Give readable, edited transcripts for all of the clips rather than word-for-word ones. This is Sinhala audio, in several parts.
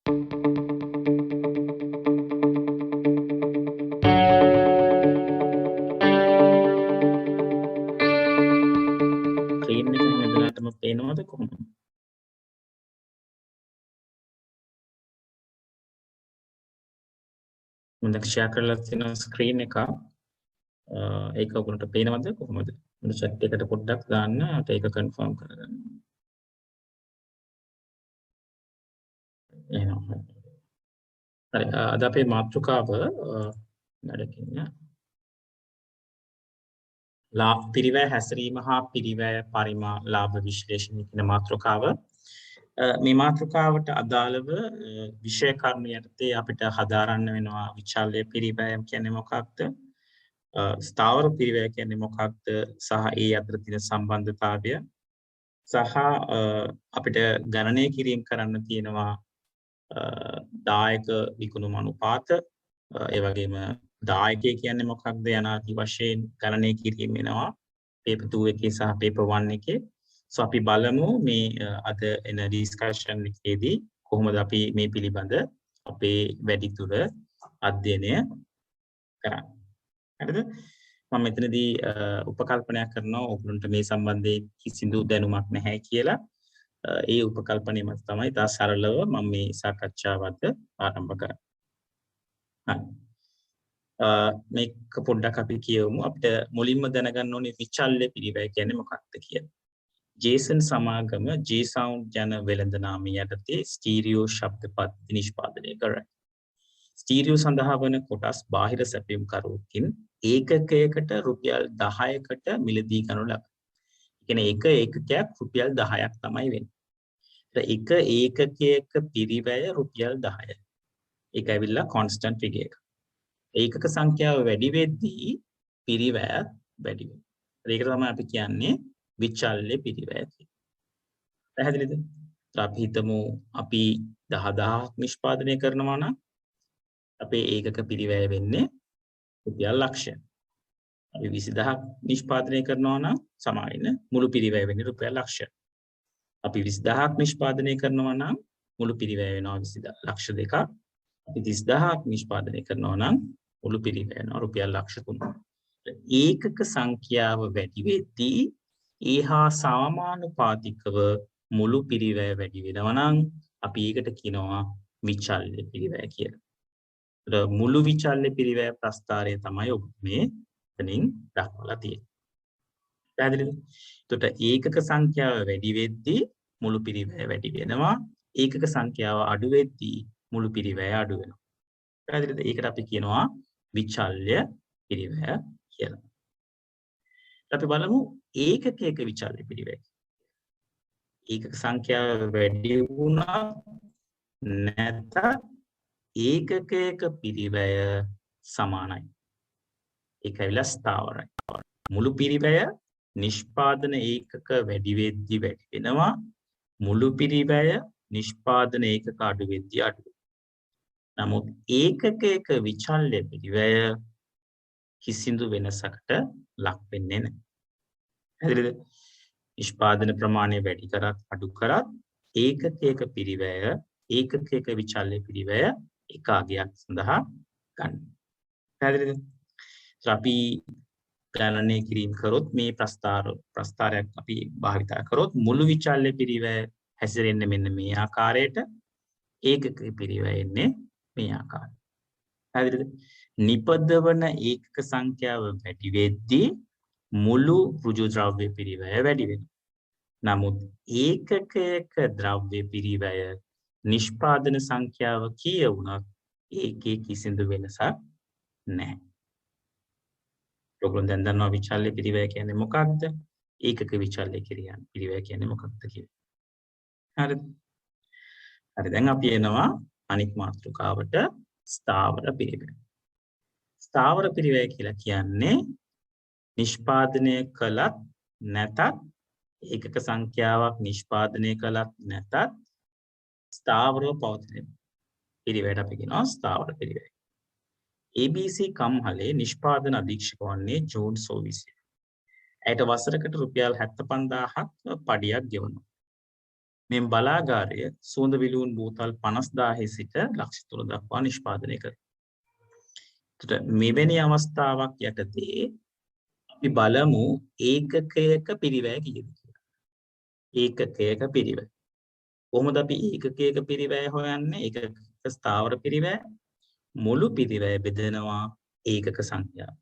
ස්ක්‍රීන් එක හැම වෙලාවටම පේනවද කොහොමද? මම දැන් ෂෙයා කරලා තියෙන ස්ක්‍රීන් එක ඒක ඔයගොල්ලන්ට පේනවද කොහොමද? මම chat එකට පොඩ්ඩක් දාන්න ඒක කන්ෆර්ම් කරගන්න. එහෙනම් හරි අද අපේ මාතෘකාව නඩකින්න පිරිවැය හැසිරීම හා පිරිවැය පරිමා ලාභ විශ්ලේෂණය කියන මාතෘකාව. මේ මාතෘකාවට අදාළව විෂය කර්ම යටතේ අපිට හදාරන්න වෙනවා විචල්්‍ය පිරිවැයම් කියන්නේ මොකක්ද? ස්ථාවර පිරිවැය කියන්නේ මොකක්ද? සහ ඒ අතර තියෙන සම්බන්ධතාවය සහ අපිට ගණනය කිරීම කරන්න තියෙනවා දායක විකුණුම් අනුපාත ඒ වගේම දායකය කියන්නේ මොකක්ද යනාදී වශයෙන් ගණනය කිරීම වෙනවා paper 2 එකේ සහ paper 1 එකේ. So අපි බලමු මේ අද එන ඩිස්කෂන් එකේදී කොහොමද අපි මේ පිළිබඳ අපේ වැඩිදුර අධ්‍යයනය කරන්නේ. හරිද? මම මෙතනදී උපකල්පනයක් කරනවා ඔයගොල්ලන්ට මේ සම්බන්ධයෙන් කිසිදු දැනුමක් නැහැ කියලා. ඒ උපකල්පනය මත තමයි තා සරලව මම මේ සාකච්ඡාවත් ආරම්භ කරන්නේ. හරි. මේක පොඩ්ඩක් අපි කියවමු. අපිට මුලින්ම දැනගන්න ඕනේ විචල්්‍ය පිරිවැය කියන්නේ මොකක්ද කියලා. ජේසන් සමාගම J-Sound යන වෙළඳ නාමය යටතේ ස්ටීරියෝ ශබ්ද පද්ධති නිෂ්පාදනය කරයි. ස්ටීරියෝ සඳහා වන කොටස් බාහිර සැපයුම්කරුවකින් ඒකකයකට රුපියල් 10කට මිලදී ගනු ලබයි. කියන්නේ එක ඒකකයක් රුපියල් 10ක් තමයි වෙන්නේ. එක ඒකකයක පිරිවැය රුපියල් 10යි. ඒක ඇවිල්ලා කොන්ස්ටන්ට් ෆිගර් එක. ඒකක සංඛ්‍යාව වැඩි වෙද්දී පිරිවැය වැඩි වෙනවා. ඒක තමයි අපි කියන්නේ විචල්්‍ය පිරිවැය කියලා. පැහැදිලිද? අපි හිතමු අපි 10000ක් නිෂ්පාදනය කරනවා නම් අපේ ඒකක පිරිවැය වෙන්නේ රුපියල් ලක්ෂයක්. අපි 20000ක් නිෂ්පාදනය කරනවා නම් සමාන මුළු පිරිවැය වෙන්නේ රුපියල් ලක්ෂයක්. අපි 20000ක් නිෂ්පාදනය කරනවා නම් මුළු පිරිවැය වෙනවා 20000 ලක්ෂ දෙකක්. අපි 30000ක් නිෂ්පාදනය කරනවා නම් මුළු පිරිවැය වෙනවා රුපියල් ලක්ෂ 3ක්. ඒකක සංඛ්‍යාව වැඩි වෙද්දී ඒහා සමානුපාතිකව මුළු පිරිවැය වැඩි වෙනවා නම් අපි ඒකට කියනවා විචල්්‍ය පිරිවැය කියලා. මුළු විචල්්‍ය පිරිවැය ප්‍රස්ථාරය තමයි ඔබ මේ එතනින් දක්වලා තියෙන්නේ. පැහැදිලිද? එතකොට ඒකක සංඛ්‍යාව වැඩි වෙද්දී මුළු පිරිවැය වැඩි වෙනවා. ඒකක සංඛ්‍යාව අඩු වෙද්දී මුළු පිරිවැය අඩු වෙනවා. පැහැදිලිද? ඒකට අපි කියනවා විචල්්‍ය පිරිවැය කියලා. අපි බලමු ඒකකයක විචල්්‍ය පිරිවැය. ඒකක සංඛ්‍යාව වැඩි වුණා නැත්නම් ඒකකයක පිරිවැය සමානයි. ඒකයිලා ස්ථාවරයි. මුළු පිරිවැය නිෂ්පාදන ඒකක වැඩි වෙද්දී වැඩි වෙනවා. මුළු පිරිවැය නිෂ්පාදන ඒකක අඩු වෙද්දී අඩු වෙනවා. නමුත් ඒකකයක විචල්්‍ය පිරිවැය කිසිදු වෙනසකට ලක් වෙන්නේ නැහැ. හරිද? නිෂ්පාදන ප්‍රමාණය වැඩි කරත් අඩු කරත් ඒකකයක පිරිවැය ඒකකයක විචල්්‍ය පිරිවැය එක අගයක් සඳහා ගන්න. පැහැදිලිද? අපි ගණනය කිරීම කරොත් මේ ප්‍රස්ථාරයක් අපි භාවිතා කරොත් මුළු විචල්්‍ය පිරිවැය හැසිරෙන්නේ මෙන්න මේ ආකාරයට ඒකක පිරිවැය එන්නේ මේ ආකාරයට. පැහැදිලිද? නිපදවන ඒකක සංඛ්‍යාව වැඩි වෙද්දී මුළු ඍජු ද්‍රව්‍ය පිරිවැය වැඩි වෙනවා. නමුත් ඒකකයක ද්‍රව්‍ය පිරිවැය නිෂ්පාදන සංඛ්‍යාව කීය වුණත් ඒකේ කිසිදු වෙනසක් නැහැ. ඔයගොල්ලෝ දැන් දන්නවා විචල්්‍ය පිරිවැය කියන්නේ මොකක්ද? ඒකක විචල්්‍ය පිරිවැය කියන්නේ මොකක්ද කියලා. හරිද? හරි දැන් අපි එනවා අනිත් මාතෘකාවට ස්ථාවර පිරිවැය. ස්ථාවර පිරිවැය කියලා කියන්නේ නිෂ්පාදනය කළත් නැතත් ඒකක සංඛ්‍යාවක් නිෂ්පාදනය කළත් නැතත් ස්ථාවරව පවතින පිරිවැයට අපි කියනවා ස්ථාවර පිරිවැය. ABC කම්හලේ නිෂ්පාදන අධීක්ෂක වන්නේ ජෝන් සෝවිසිය. ඇයට වසරකට රුපියල් 75000ක් පඩියක් ගෙවනවා. මේ බලාගාරය සුවඳ විලවුන් බෝතල් 50000 සිට ලක්ෂ 3 දක්වා නිෂ්පාදනය කරයි. එතකොට මෙවැනි අවස්ථාවක් යටතේ අපි බලමු ඒකකයක පිරිවැය කීයද කියලා. ඒකකයක පිරිවැය. කොහොමද අපි ඒකකයක පිරිවැය හොයන්නේ? ඒකක ස්ථාවර පිරිවැය මුළු පිරිවැය බෙදෙනවා ඒකක සංඛ්‍යාව.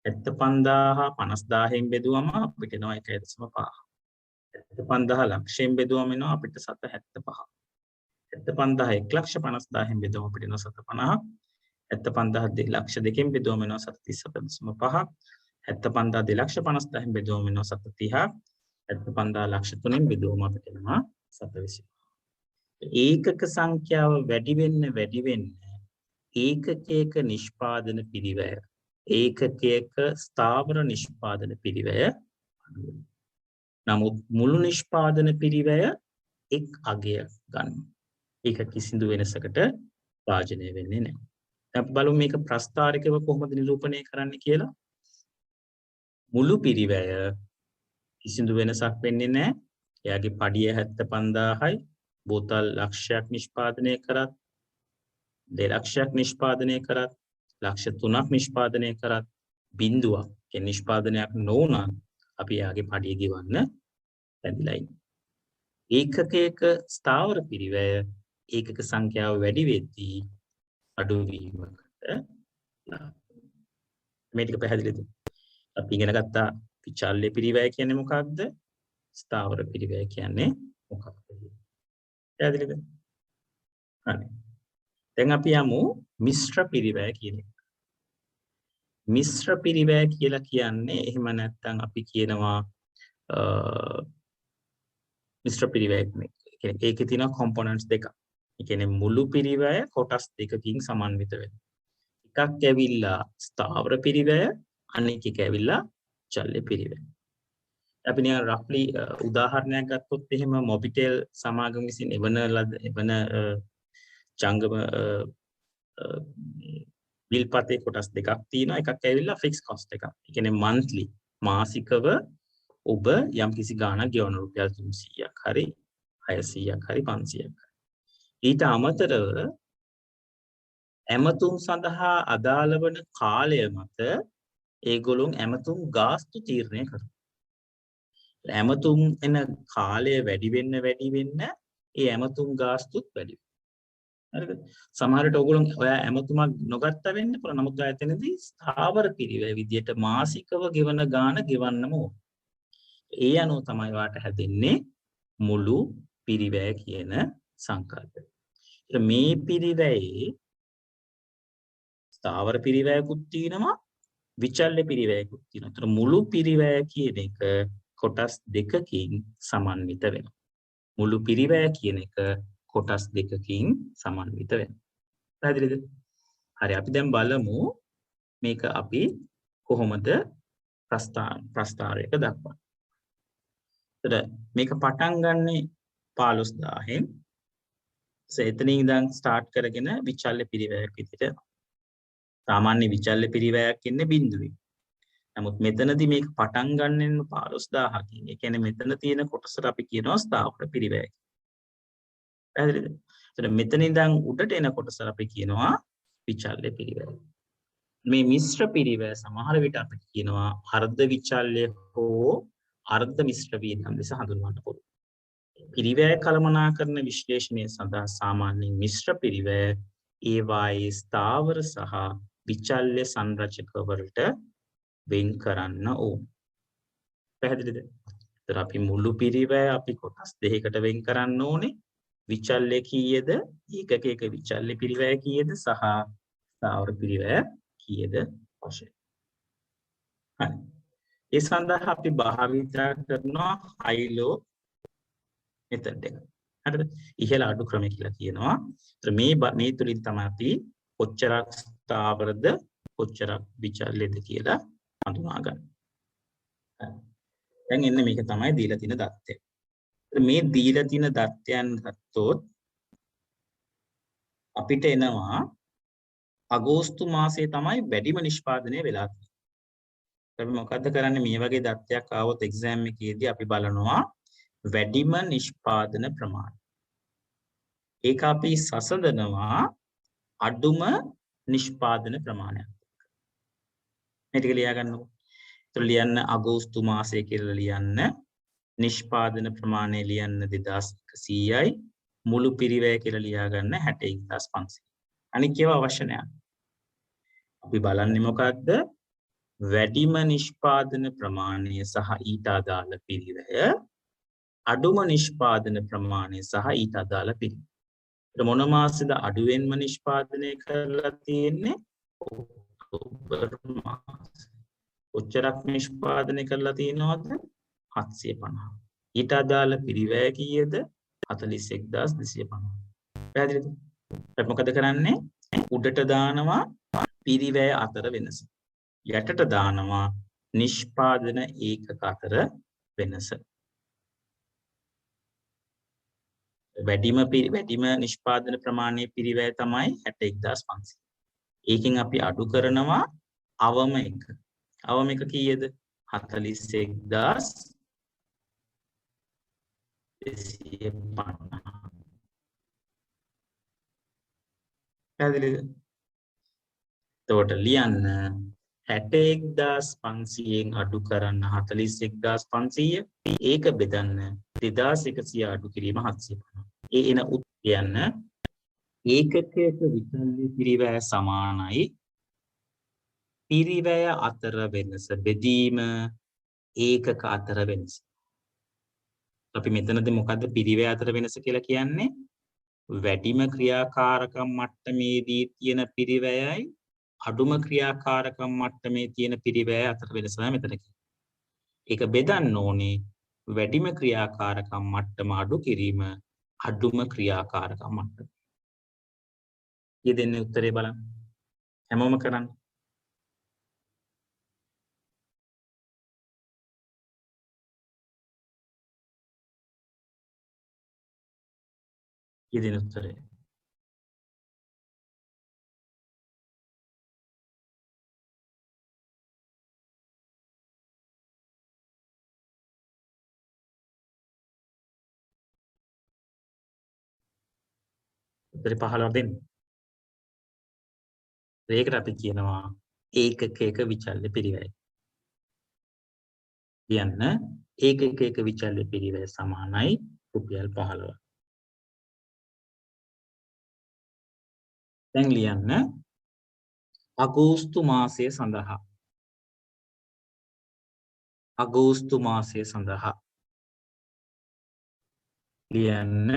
75000 50000න් බෙදුවම අපිට එනවා 1.5. 75000 ලක්ෂයෙන් බෙදුවම එනවා අපිට 775. 75000 1,50,000න් බෙදුවම අපිට එනවා 750. 75000 ලක්ෂ දෙකෙන් බෙදුවම එනවා 737.5. 75000 2,50,000න් බෙදුවම එනවා 730. 75000 ලක්ෂ 3න් බෙදුවම අපිට එනවා 725. ඒකක සංඛ්‍යාව වැඩි වෙන්න ඒකකයක නිෂ්පාදන පිරිවැය ඒකකයක ස්ථාවර නිෂ්පාදන පිරිවැය අඩු වෙනවා. නමුත් මුළු නිෂ්පාදන පිරිවැය එක් අගයක් ගන්නවා. ඒක කිසිදු වෙනසකට භාජනය වෙන්නේ නැහැ. අපි බලමු මේක ප්‍රස්ථාරිකව කොහොමද නිරූපණය කරන්න කියලා. මුළු පිරිවැය කිසිදු වෙනසක් වෙන්නේ නැහැ. එයාගේ පඩිය 75000යි බෝතල් ලක්ෂයක් නිෂ්පාදනය කරත් 2 ලක්ෂයක් නිෂ්පාදනය කරත් ලක්ෂ 3ක් නිෂ්පාදනය කරත් බිඳුවක් කියන්නේ නිෂ්පාදනයක් නොවුනත් අපි යාගේ පඩිය ගෙවන්න බැඳිලා ඉන්නේ. ඒකකයක ස්ථාවර පිරිවැය ඒකක සංඛ්‍යාව වැඩි වෙද්දී අඩු වීමකට මේ ටික පැහැදිලිද? අපි ඉගෙන ගත්තා විචල්්‍ය පිරිවැය කියන්නේ මොකක්ද? ස්ථාවර පිරිවැය කියන්නේ මොකක්ද? පැහැදිලිද? හරි. දැන් අපි යමු මිශ්‍ර පිරිවැය කියන එක. මිශ්‍ර පිරිවැය කියලා කියන්නේ එහෙම නැත්නම් අපි කියනවා මිශ්‍ර පිරිවැය කියන්නේ ඒකේ තියෙන කොම්පොනන්ට්ස් දෙකක්. ඒ කියන්නේ මුළු පිරිවැය කොටස් දෙකකින් සමන්විත වෙනවා. එකක් ඇවිල්ලා ස්ථාවර පිරිවැය අනෙක් එක ඇවිල්ලා චල්්‍ය පිරිවැය. අපි නිකන් රෆ්ලි උදාහරණයක් ගත්තොත් එහෙම මොබිටෙල් සමාගම විසින් එවන ජංගම බිල්පතේ කොටස් දෙකක් තියෙනවා. එකක් ඇවිල්ලා ෆික්ස් කොස්ට් එකක්. ඒ කියන්නේ මන්ත්ලි මාසිකව ඔබ යම් කිසි ගාණක් ගෙවන රුපියල් 300ක් හරි 600ක් හරි 500ක්. ඊට අමතරව ඇමතුම් සඳහා අදාළ වන කාලය මත ඒගොල්ලොන් ඇමතුම් ගාස්තු තීරණය කරනවා. ඇමතුම් එන කාලය වැඩි වෙන්න ඒ ඇමතුම් ගාස්තුත් වැඩි වෙනවා. හරිද? සමහර විට ඕගොල්ලෝ ඔයා ඇමතුමක් නොගත්ත වෙන්න පුළුවන්. නමුත් ඔයා එතනදී ස්ථාවර පිරිවැය විදියට මාසිකව ගෙවන ගාණ ගෙවන්නම ඕන. ඒ අනුව තමයි වාට හැදෙන්නේ මුළු පිරිවැය කියන සංකල්පය. මේ පිරිවැයේ ස්ථාවර පිරිවැයකුත් තියෙනවා විචල්්‍ය පිරිවැයකුත් තියෙනවා. ඒතර මුළු පිරිවැය කියන එක කොටස් දෙකකින් සමන්විත වෙනවා. මුළු පිරිවැය කියන එක කොටස් දෙකකින් සමන්විත වෙනවා. පැහැදිලිද? හරි අපි දැන් බලමු මේක අපි කොහොමද ප්‍රස්ථාරයක දක්වන්නේ. එතන මේක පටන් ගන්නෙ 15000න්. එතනින් ඉඳන් ස්ටාර්ට් කරගෙන විචල්්‍ය පිරිවැයක් විදිහට සාමාන්‍ය විචල්්‍ය පිරිවැයක් ඉන්නේ බිඳුවේ. නමුත් මෙතනදී මේක පටන් ගන්නෙ 15000කින්. ඒ කියන්නේ මෙතන තියෙන කොටසට අපි කියනවා ස්ථාවර පිරිවැය. පැහැදිලිද? එතන මෙතන ඉඳන් උඩට එන කොටසට අපි කියනවා විචල්්‍ය පිරිවැය. මේ මිශ්‍ර පිරිවැය සමහර විට අපිට කියනවා අර්ධ විචල්්‍ය හෝ අර්ධ මිශ්‍ර වියදම් ලෙස හඳුන්වන්න පුළුවන්. පිරිවැය කළමනාකරන විශ්ලේෂණය සඳහා සාමාන්‍යයෙන් මිශ්‍ර පිරිවැය ඒවායේ ස්ථාවර සහ විචල්්‍ය සංරචක වලට වෙන් කරන්න ඕන. පැහැදිලිද? ඒතර අපි මුළු පිරිවැය අපි කොටස් දෙකකට වෙන් කරන්න ඕනේ. විචල්්‍ය කීයද? ඒකකයක විචල්්‍ය පිරිවැය කීයද සහ ස්ථාවර පිරිවැය කීයද වශයෙන්. හරි. ඒ සඳහා අපි භාවිත කරනවා හයිලෝ මෙතඩ් එක. හරිද? ඉහළ අඩු ක්‍රමය කියලා කියනවා. ඒතර මේ තුලින් තමයි අපි කොච්චරක් ස්ථාවරද කොච්චරක් විචල්්‍යද කියලා හඳුනා ගන්න. දැන් එන්න මේක තමයි දීලා තියෙන தත්ත්වය. මේ දීලා තියෙන தත්ත්වයන් ගත්තොත් අපිට එනවා අගෝස්තු මාසයේ තමයි වැඩිම නිෂ්පාදනය වෙලා තියෙන්නේ. අපි මොකද්ද කරන්නේ මේ වගේ தත්ත්වයක් ආවොත් එක්සෑම් එකේදී අපි බලනවා වැඩිම නිෂ්පාදන ප්‍රමාණය. ඒක අපි සසඳනවා අඩුම නිෂ්පාදන ප්‍රමාණයක්. මේ ටික ලියා ගන්නකො. ඒතර ලියන්න අගෝස්තු මාසය කියලා ලියන්න. නිෂ්පාදන ප්‍රමාණය ලියන්න 2100යි. මුළු පිරිවැය කියලා ලියා ගන්න 61500. අනික ඒවා අවශ්‍ය නැහැ. අපි බලන්නේ මොකක්ද? වැඩිම නිෂ්පාදන ප්‍රමාණය සහ ඊට අදාළ පිරිවැය, අඩුම නිෂ්පාදන ප්‍රමාණය සහ ඊට අදාළ පිරිවැය. මොන මාසෙද අඩුවෙන්ම නිෂ්පාදනය කරලා තියෙන්නේ? ඔක්තෝබර් මාසෙ. කොච්චරක් නිෂ්පාදනය කරලා තියෙනවද? 750. ඊට අදාළ පිරිවැය කීයද? 41250. පැහැදිලිද? අපි මොකද කරන්නේ? උඩට දානවා පිරිවැය අතර වෙනස. යටට දානවා නිෂ්පාදන ඒකක අතර වෙනස. වැඩිම නිෂ්පාදන ප්‍රමාණයේ පිරිවැය තමයි 61500. ඒකෙන් අපි අඩු කරනවා අවම එක. අවම එක කීයද? 41250. පැහැදිලිද? එතකොට ලියන්න 61500න් අඩු කරන්න 41500, ඒක බෙදන්න 2100 අඩු කිරීම 750. ඒ එන උත්තරයන්න ඒකකයක විචල්්‍ය පිරිවැය සමානයි පිරිවැය අතර වෙනස බෙදීම ඒකක අතර වෙනස. අපි මෙතනදී මොකද්ද පිරිවැය අතර වෙනස කියලා කියන්නේ? වැඩිම ක්‍රියාකාරකම් මට්ටමේදී තියෙන පිරිවැයයි අඩුම ක්‍රියාකාරකම් මට්ටමේ තියෙන පිරිවැය අතර වෙනස තමයි මෙතන කියන්නේ. ඒක බෙදන්න ඕනේ වැඩිම ක්‍රියාකාරකම් මට්ටම අඩු කිරීම අඩුම ක්‍රියාකාරකම් මට්ටම. ඊ දෙන්නේ උත්තරේ බලන්න. හැමෝම කරන්න. ඊ දෙන්නේ උත්තරේ. උත්තරේ 15 දෙන්න. ඒකට අපි කියනවා ඒකකයක විචල්්‍ය පිරිවැය. කියන්න ඒකකයක විචල්්‍ය පිරිවැය සමානයි රුපියල් 15. දැන් ලියන්න අගෝස්තු මාසය සඳහා. අගෝස්තු මාසය සඳහා ලියන්න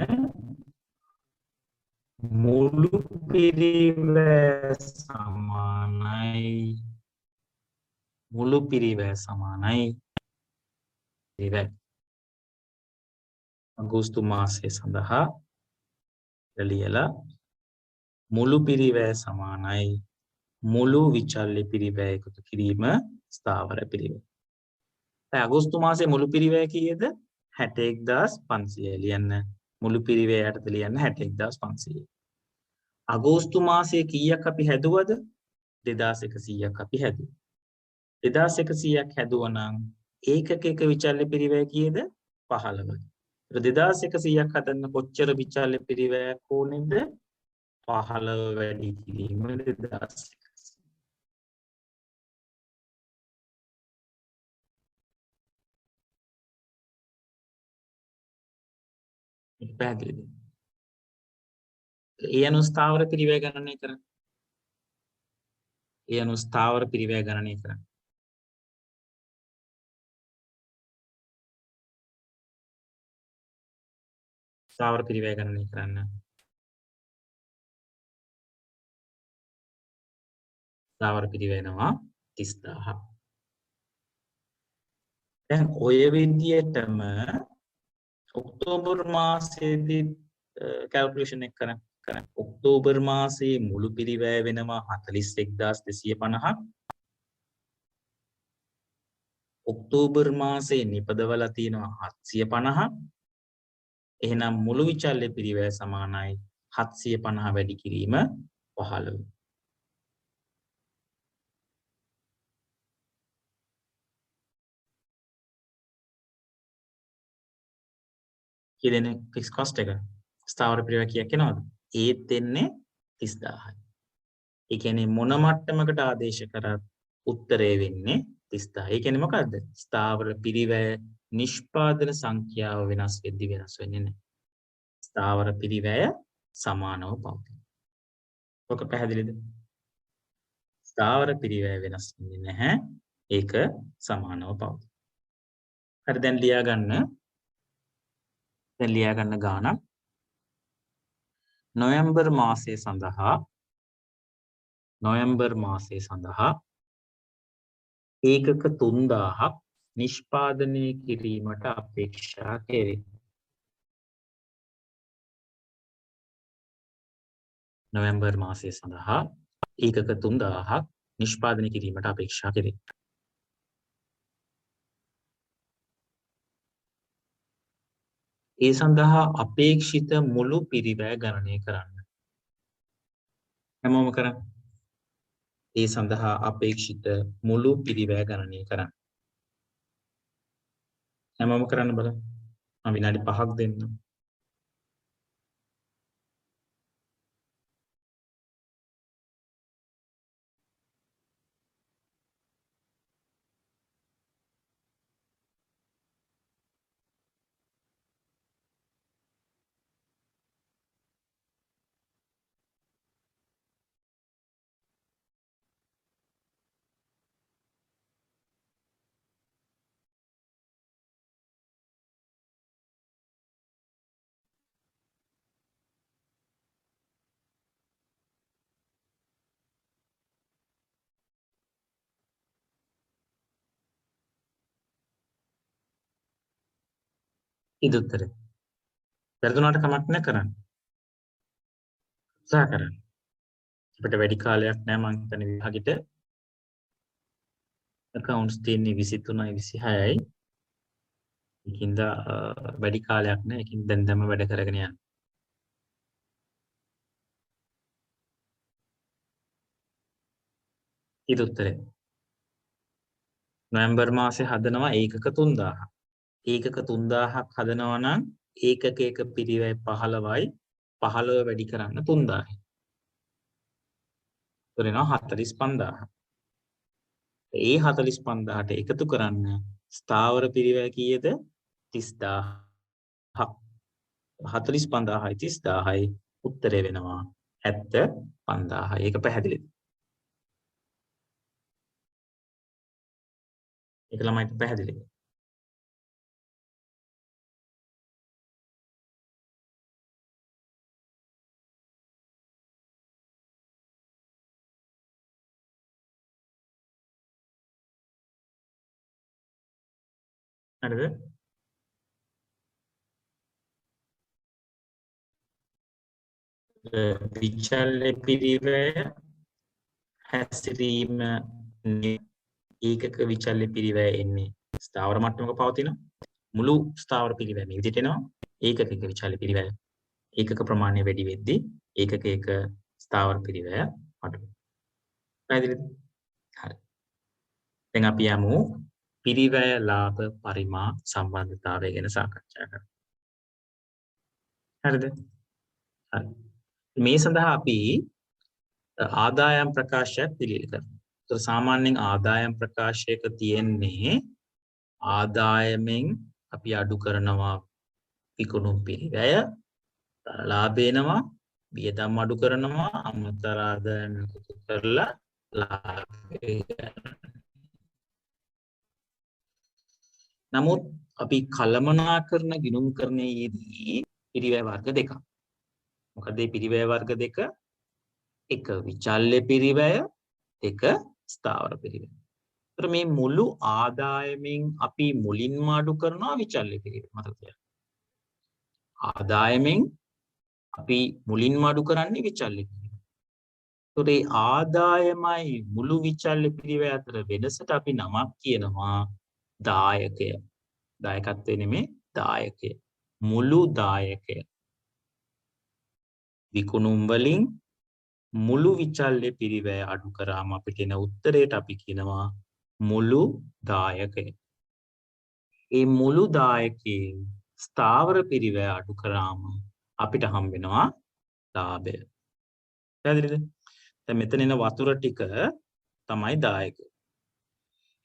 මුළු පිරිවැය සමානයි මුළු පිරිවැය සමානයි පිරිවැය. අගෝස්තු මාසය සඳහා ලියලා මුළු පිරිවැය සමානයි මුළු විචල්්‍ය පිරිවැය එකතු කිරීම ස්ථාවර පිරිවැය. දැන් අගෝස්තු මාසයේ මුළු පිරිවැය කීයද? 61500. ලියන්න මුළු පිරිවැය යටතේ ලියන්න 61500. අගෝස්තු මාසයේ කීයක් අපි හැදුවද? 2100ක් අපි හැදුවා. 2100ක් හැදුවා නම් ඒකකයක විචල්්‍ය පිරිවැය කීයද? 15. ඒක 2100ක් හදන්න කොච්චර විචල්්‍ය පිරිවැයක් ඕනේද? 15 වැඩි කිරීම 2100. පැහැදිලිද? ඒ අනුව ස්ථාවර පිරිවැය ගණනය කරන්න. ඒ අනුව ස්ථාවර පිරිවැය ගණනය කරන්න. ස්ථාවර පිරිවැය ගණනය කරන්න. ස්ථාවර පිරිවැයනවා 30000. දැන් ඔය විදියටම ඔක්තෝබර් මාසයේදී කැල්කියුලේෂන් එක කරන්න. ඔක්තෝබර් මාසයේ මුළු පිරිවැය වෙනවා 41250ක්. ඔක්තෝබර් මාසයේ නිපදවලා තියෙනවා 750ක්. එහෙනම් මුළු විචල්්‍ය පිරිවැය සමානයි 750 වැඩි කිරීම 15. කීදෙනේ ෆික්ස් කොස්ට් එක ස්ථාවර පිරිවැය කීයක් එනවද ඒත් දෙන්නේ 30000යි ඒ කියන්නේ මොන මට්ටමකට ආදේශ කරත් උත්තරේ වෙන්නේ 30000 ඒ කියන්නේ මොකද්ද ස්ථාවර පිරිවැය නිෂ්පාදන සංඛ්‍යාව වෙනස් වෙද්දි වෙනස් වෙන්නේ නැහැ ස්ථාවර පිරිවැය සමානව පවතී ඔක පැහැදිලිද ස්ථාවර පිරිවැය වෙනස් වෙන්නේ නැහැ ඒක සමානව පවතී හරි දැන් ලියා ගන්න ගානක් නොවැම්බර් මාසයේ සඳහා ඒකක 3000ක් නිෂ්පාදනය කිරීමට අපේක්ෂා කෙරේ. නොවැම්බර් මාසය සඳහා ඒකක 3000ක් නිෂ්පාදනය කිරීමට අපේක්ෂා කෙරේ. ඒ සඳහා අපේක්ෂිත මුළු පිරිවැය ගණනය කරන්න. හැමෝම කරන්න. ඒ සඳහා අපේක්ෂිත මුළු පිරිවැය ගණනය කරන්න. හැමෝම කරන්න බලන්න. මම විනාඩි 5ක් දෙන්නම්. ඉද උත්තරේ. වැරදුනාට කමක් නැහැ කරන්න. උත්සාහ කරන්න. අපිට වැඩි කාලයක් නැහැ මං හිතන්නේ විභාගෙට. accounts තියෙන්නේ 23යි 26යි. ඒකින්ද වැඩි කාලයක් නැහැ. ඒකින් දැන් වැඩ කරගෙන යන්න. ඉද උත්තරේ. නොවැම්බර් මාසේ හදනවා ඒකක 3000ක්. ඒකක 3000ක් හදනවා නම් ඒකකයක පිරිවැය 15යි 15 වැඩි කරන්න 3000යි. එතන 45000. ඒ 45000ට එකතු කරන්න ස්ථාවර පිරිවැය කීයද 30000ක්. 45000යි 30000යි උත්තරේ වෙනවා 75000යි. ඒක පැහැදිලිද? ඒක ළමයිට පැහැදිලිද? හරිද? විචල්්‍ය පිරිවැය හැසිරීම ඒකක විචල්්‍ය පිරිවැය එන්නේ ස්ථාවර මට්ටමක පවතින මුළු ස්ථාවර පිරිවැය මේ විදිහට එනවා ඒකක විචල්්‍ය පිරිවැය ඒකක ප්‍රමාණය වැඩි වෙද්දී ඒකක ස්ථාවර පිරිවැය අඩු වෙනවා. පැහැදිලිද? හරි. දැන් අපි යමු පිරිවැය ලාභ පරිමා සම්බන්ධතාවය ගැන සාකච්ඡා කරමු. හරිද? හරි. මේ සඳහා අපි ආදායම් ප්‍රකාශයක් පිළියෙල කරනවා. ඒතර සාමාන්‍යයෙන් ආදායම් ප්‍රකාශයක තියෙන්නේ ආදායමෙන් අපි අඩු කරනවා විකුණුම් පිරිවැය, ලාභ එනවා, වියදම් අඩු කරනවා, අමතර ආදායම් එකතු කරලා ලාභය ගන්නවා. නමුත් අපි කළමනාකරන ගිණුම්කරණයේදී පිරිවැය වර්ග දෙකක්. මොකද මේ පිරිවැය වර්ග දෙක එක විචල්්‍ය පිරිවැය දෙක ස්ථාවර පිරිවැය. ඒතර මේ මුළු ආදායමෙන් අපි මුලින්ම අඩු කරනවා විචල්්‍ය පිරිවැය මතක තියාගන්න. ආදායමෙන් අපි මුලින්ම අඩු කරන්නේ විචල්්‍ය පිරිවැය. ඒතර මේ ආදායමයි මුළු විචල්්‍ය පිරිවැය අතර වෙනසට අපි නමක් කියනවා දායකය. දායකත්වය නෙමෙයි දායකය. මුළු දායකය. විකුණුම් වලින් මුළු විචල්්‍ය පිරිවැය අඩු කරාම අපිට එන උත්තරයට අපි කියනවා මුළු දායකය. ඒ මුළු දායකයෙන් ස්ථාවර පිරිවැය අඩු කරාම අපිට හම්බ වෙනවා ලාභය. පැහැදිලිද? දැන් මෙතන එන වතුර ටික තමයි දායක.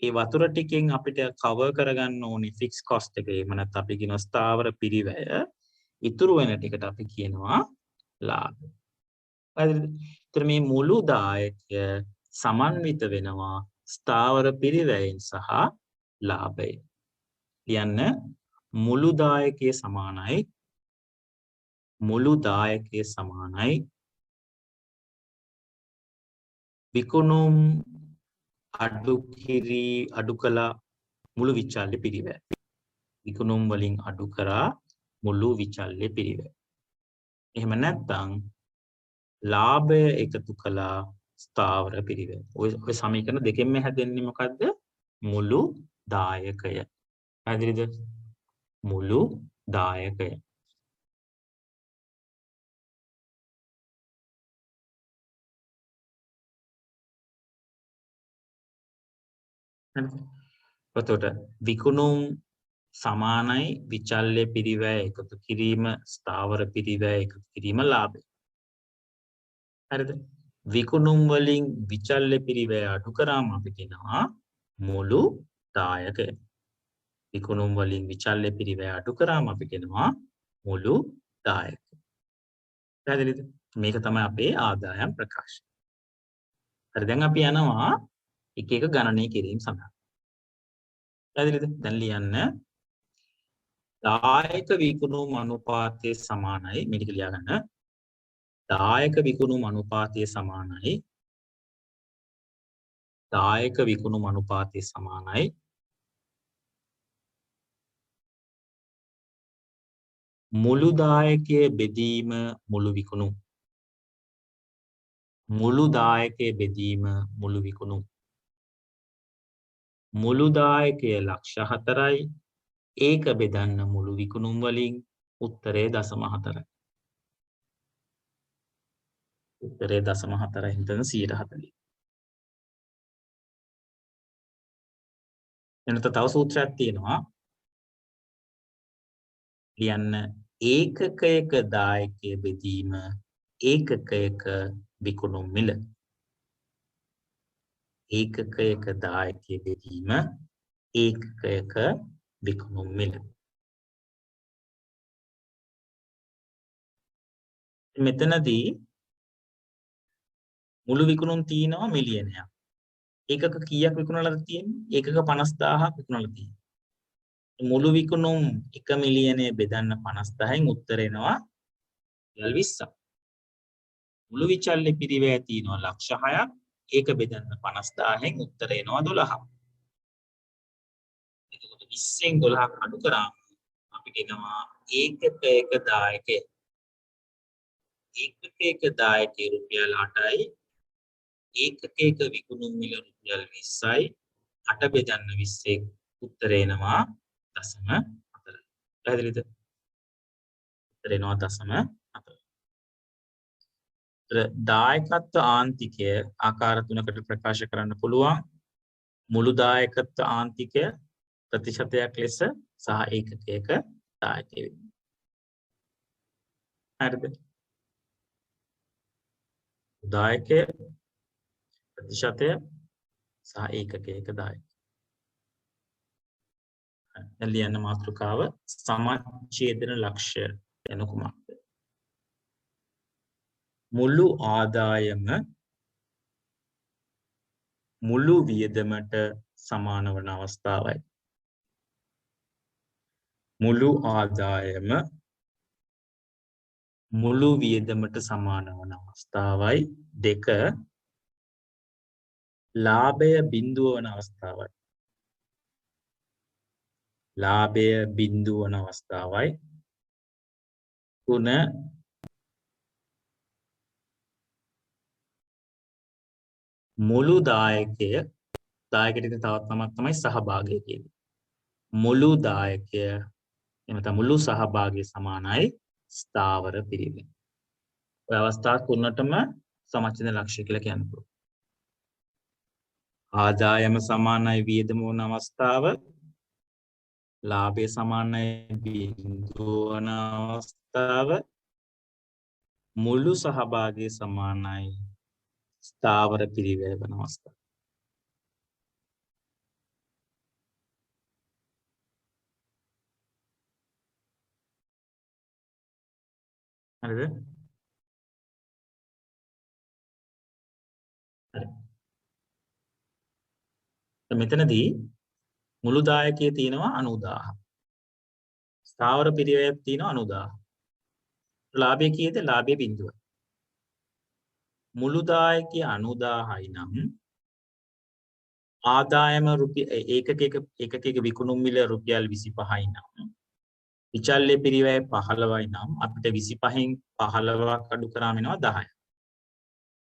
ඒ වතුර ටිකෙන් අපිට කවර් කරගන්න ඕනි ෆික්ස් කොස්ට් එක. එහෙම නැත්නම් අපි කියන ස්ථාවර පිරිවැය. ඉතුරු වෙන ටිකට අපි කියනවා ලාභ. පැහැදිලිද? ඒතර මේ මුළු දායකය සමන්විත වෙනවා ස්ථාවර පිරිවැයෙන් සහ ලාභයෙන්. කියන්න මුළු දායකයේ සමානයි විකුණුම් අඩු කළ මුළු විචල්්‍ය පිරිවැය. විකුණුම් වලින් අඩු කරා මුළු විචල්්‍ය පිරිවැය. එහෙම නැත්නම් ලාභය එකතු කළා ස්ථාවර පිරිවැය. ඔය සමීකරණ දෙකෙන්ම හැදෙන්නේ මොකද්ද? මුළු දායකය. පැහැදිලිද? මුළු දායකය. එතකොට විකුණුම් සමානයි විචල්්‍ය පිරිවැය එකතු කිරීම ස්ථාවර පිරිවැය එකතු කිරීම ලාභය. හරිද? විකුණුම් වලින් විචල්්‍ය පිරිවැය අඩු කරාම අපි කියනවා මුළු දායකය. විකුණුම් වලින් විචල්්‍ය පිරිවැය අඩු කරාම අපි කියනවා මුළු දායකය. පැහැදිලිද? මේක තමයි අපේ ආදායම් ප්‍රකාශය. හරි, දැන් අපි යනවා එක එක ගණනය කිරීම සඳහා. පැහැදිලිද? දැන් ලියන්න දායක විකුණුම් අනුපාතය සමානයි. මේක ලියා ගන්න. දායක විකුණුම් අනුපාතය සමානයි. දායක විකුණුම් අනුපාතය සමානයි මුළු දායකයේ බෙදීම මුළු විකුණුම්. මුළු දායකයේ බෙදීම මුළු විකුණුම්. මුළු දායකය ලක්ෂ 4යි. ඒක බෙදන්න මුළු විකුණුම් වලින් උත්තරේ 0.4යි. උත්තරේ 0.4යි හිතන 140. එනත තව සූත්‍රයක් තියෙනවා. ලියන්න ඒකකයක දායකයේ බෙදීම ඒකකයක විකුණුම් මිල. ඒකකයක දායකයේ බෙදීම ඒකකයක විකුණුම් මිල. මෙතනදී මුළු විකුණුම් තියෙනවා මිලියනයක්. ඒකක කීයක් විකුණලාද තියෙන්නේ? ඒකක 50000ක් විකුණලා තියෙනවා. මුළු විකුණුම් 1 මිලියනය බෙදන්න 50000න් උත්තර එනවා 20ක්. මුළු විචල්්‍ය පිරිවැය තියෙනවා ලක්ෂ 6ක්. ඒක බෙදන්න 50000න් උත්තර එනවා 12ක්. එතකොට 20න් 12ක් අඩු කරාම අපි කියනවා ඒකකයක දායකය. ඒකකයක දායකයේ රුපියල් 8යි. ඒකකයක විකුණුම් මිල රුපියල් 20යි. 8 බෙදන්න 20න් උත්තර එනවා 0.4. පැහැදිලිද? උත්තර එනවා 0.4. දායකත්ව ආන්තිකය ආකාර තුනකට ප්‍රකාශ කරන්න පුළුවන්. මුළු දායකත්ව ආන්තිකය ප්‍රතිශතයක් ලෙස සහ ඒකකයක දායකය වෙන්න. හරිද? දායකය ප්‍රතිශතය සහ ඒකකයක දායකය. දැන් ලියන්න මාතෘකාව සමච්ඡේදන ලක්ෂ්‍ය යන කුමක්ද? මුළු ආදායම මුළු වියදමට සමාන වන අවස්ථාවයි. මුළු ආදායම මුළු වියදමට සමාන වන අවස්ථාවයි. 2 ලාභය බිඳුව වන අවස්ථාවයි. ලාභය බිඳුව වන අවස්ථාවයි. 3 මුළු දායකය දායකයට තවත් නමක් තමයි සහභාගය කියන්නේ. මුළු දායකය එනත මුළු සහභාගය සමානයි ස්ථාවර පිරිවැය. ඔය අවස්ථා තුනටම සමච්ඡේදන ලක්ෂ්‍ය කියලා කියන්න පුළුවන්. ආදායම සමානයි වියදම වන අවස්ථාව, ලාභය සමානයි බිඳුව වන අවස්ථාව මුළු සහභාගී සමානයි ස්ථාවර පිරිවැය වන අවස්ථාව. හරිද? හරි. මෙතනදී මුළු දායකයේ තියෙනවා 90000. ස්ථාවර පිරිවැයක් තියෙනවා 90000. ලාභය කීයද? ලාභය බිඳුව. මුළු දායකයේ 90000යි නම් ආදායම ඒකකයක විකුණුම් මිල රුපියල් 25යි නම් විචල්්‍ය පිරිවැය 15යි නම් අපිට 25න් 15ක් අඩු කරාම එනවා 10යි.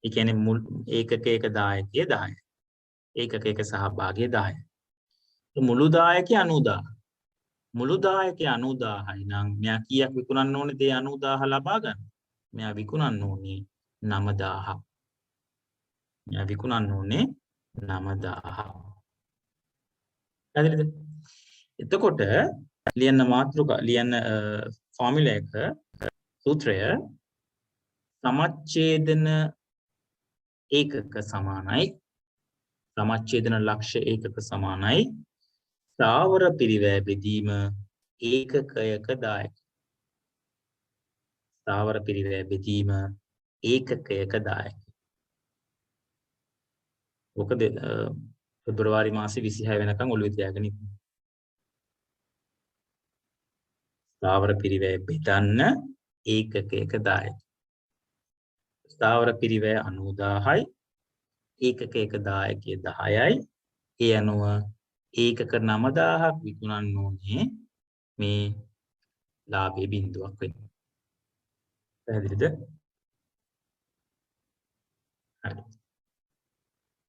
ඒ කියන්නේ ඒකකයක දායකය 10යි. ඒකකයක සහභාගිය 10යි. මුළු දායකය 90000. මුළු දායකය 90000යි නම් මෙයා කීයක් විකුණන්න ඕනේ? ඒ 90000 ලබා ගන්න. මෙයා විකුණන්න ඕනේ 9000ක්. මෙයා විකුණන්න ඕනේ 9000ක්. හරිද? එතකොට ලියන්න ෆෝමියුලා එක සූත්‍රය සමච්ඡේදන ඒකක සමානයි සමච්ඡේදන ලක්ෂ ඒකක සමානයි ස්ථාවර පිරිවැය බෙදීම ඒකකයක දායක. ස්ථාවර පිරිවැය බෙදීම ඒකකයක දායක. මොකද පෙබරවාරි මාසේ 26 වෙනකන් ඔළුවේ තියාගෙන ඉන්න. ස්ථාවර පිරිවැය බෙදන්න ඒකකයක දායක. ස්ථාවර පිරිවැය 90000යි. ඒකකයක දායකය 10යි. ඒ අනුව ඒකක 9000ක් විකුණන්න ඕනේ මේ ලාභයේ බිඳුවක් වෙන්න. පැහැදිලිද? හරි.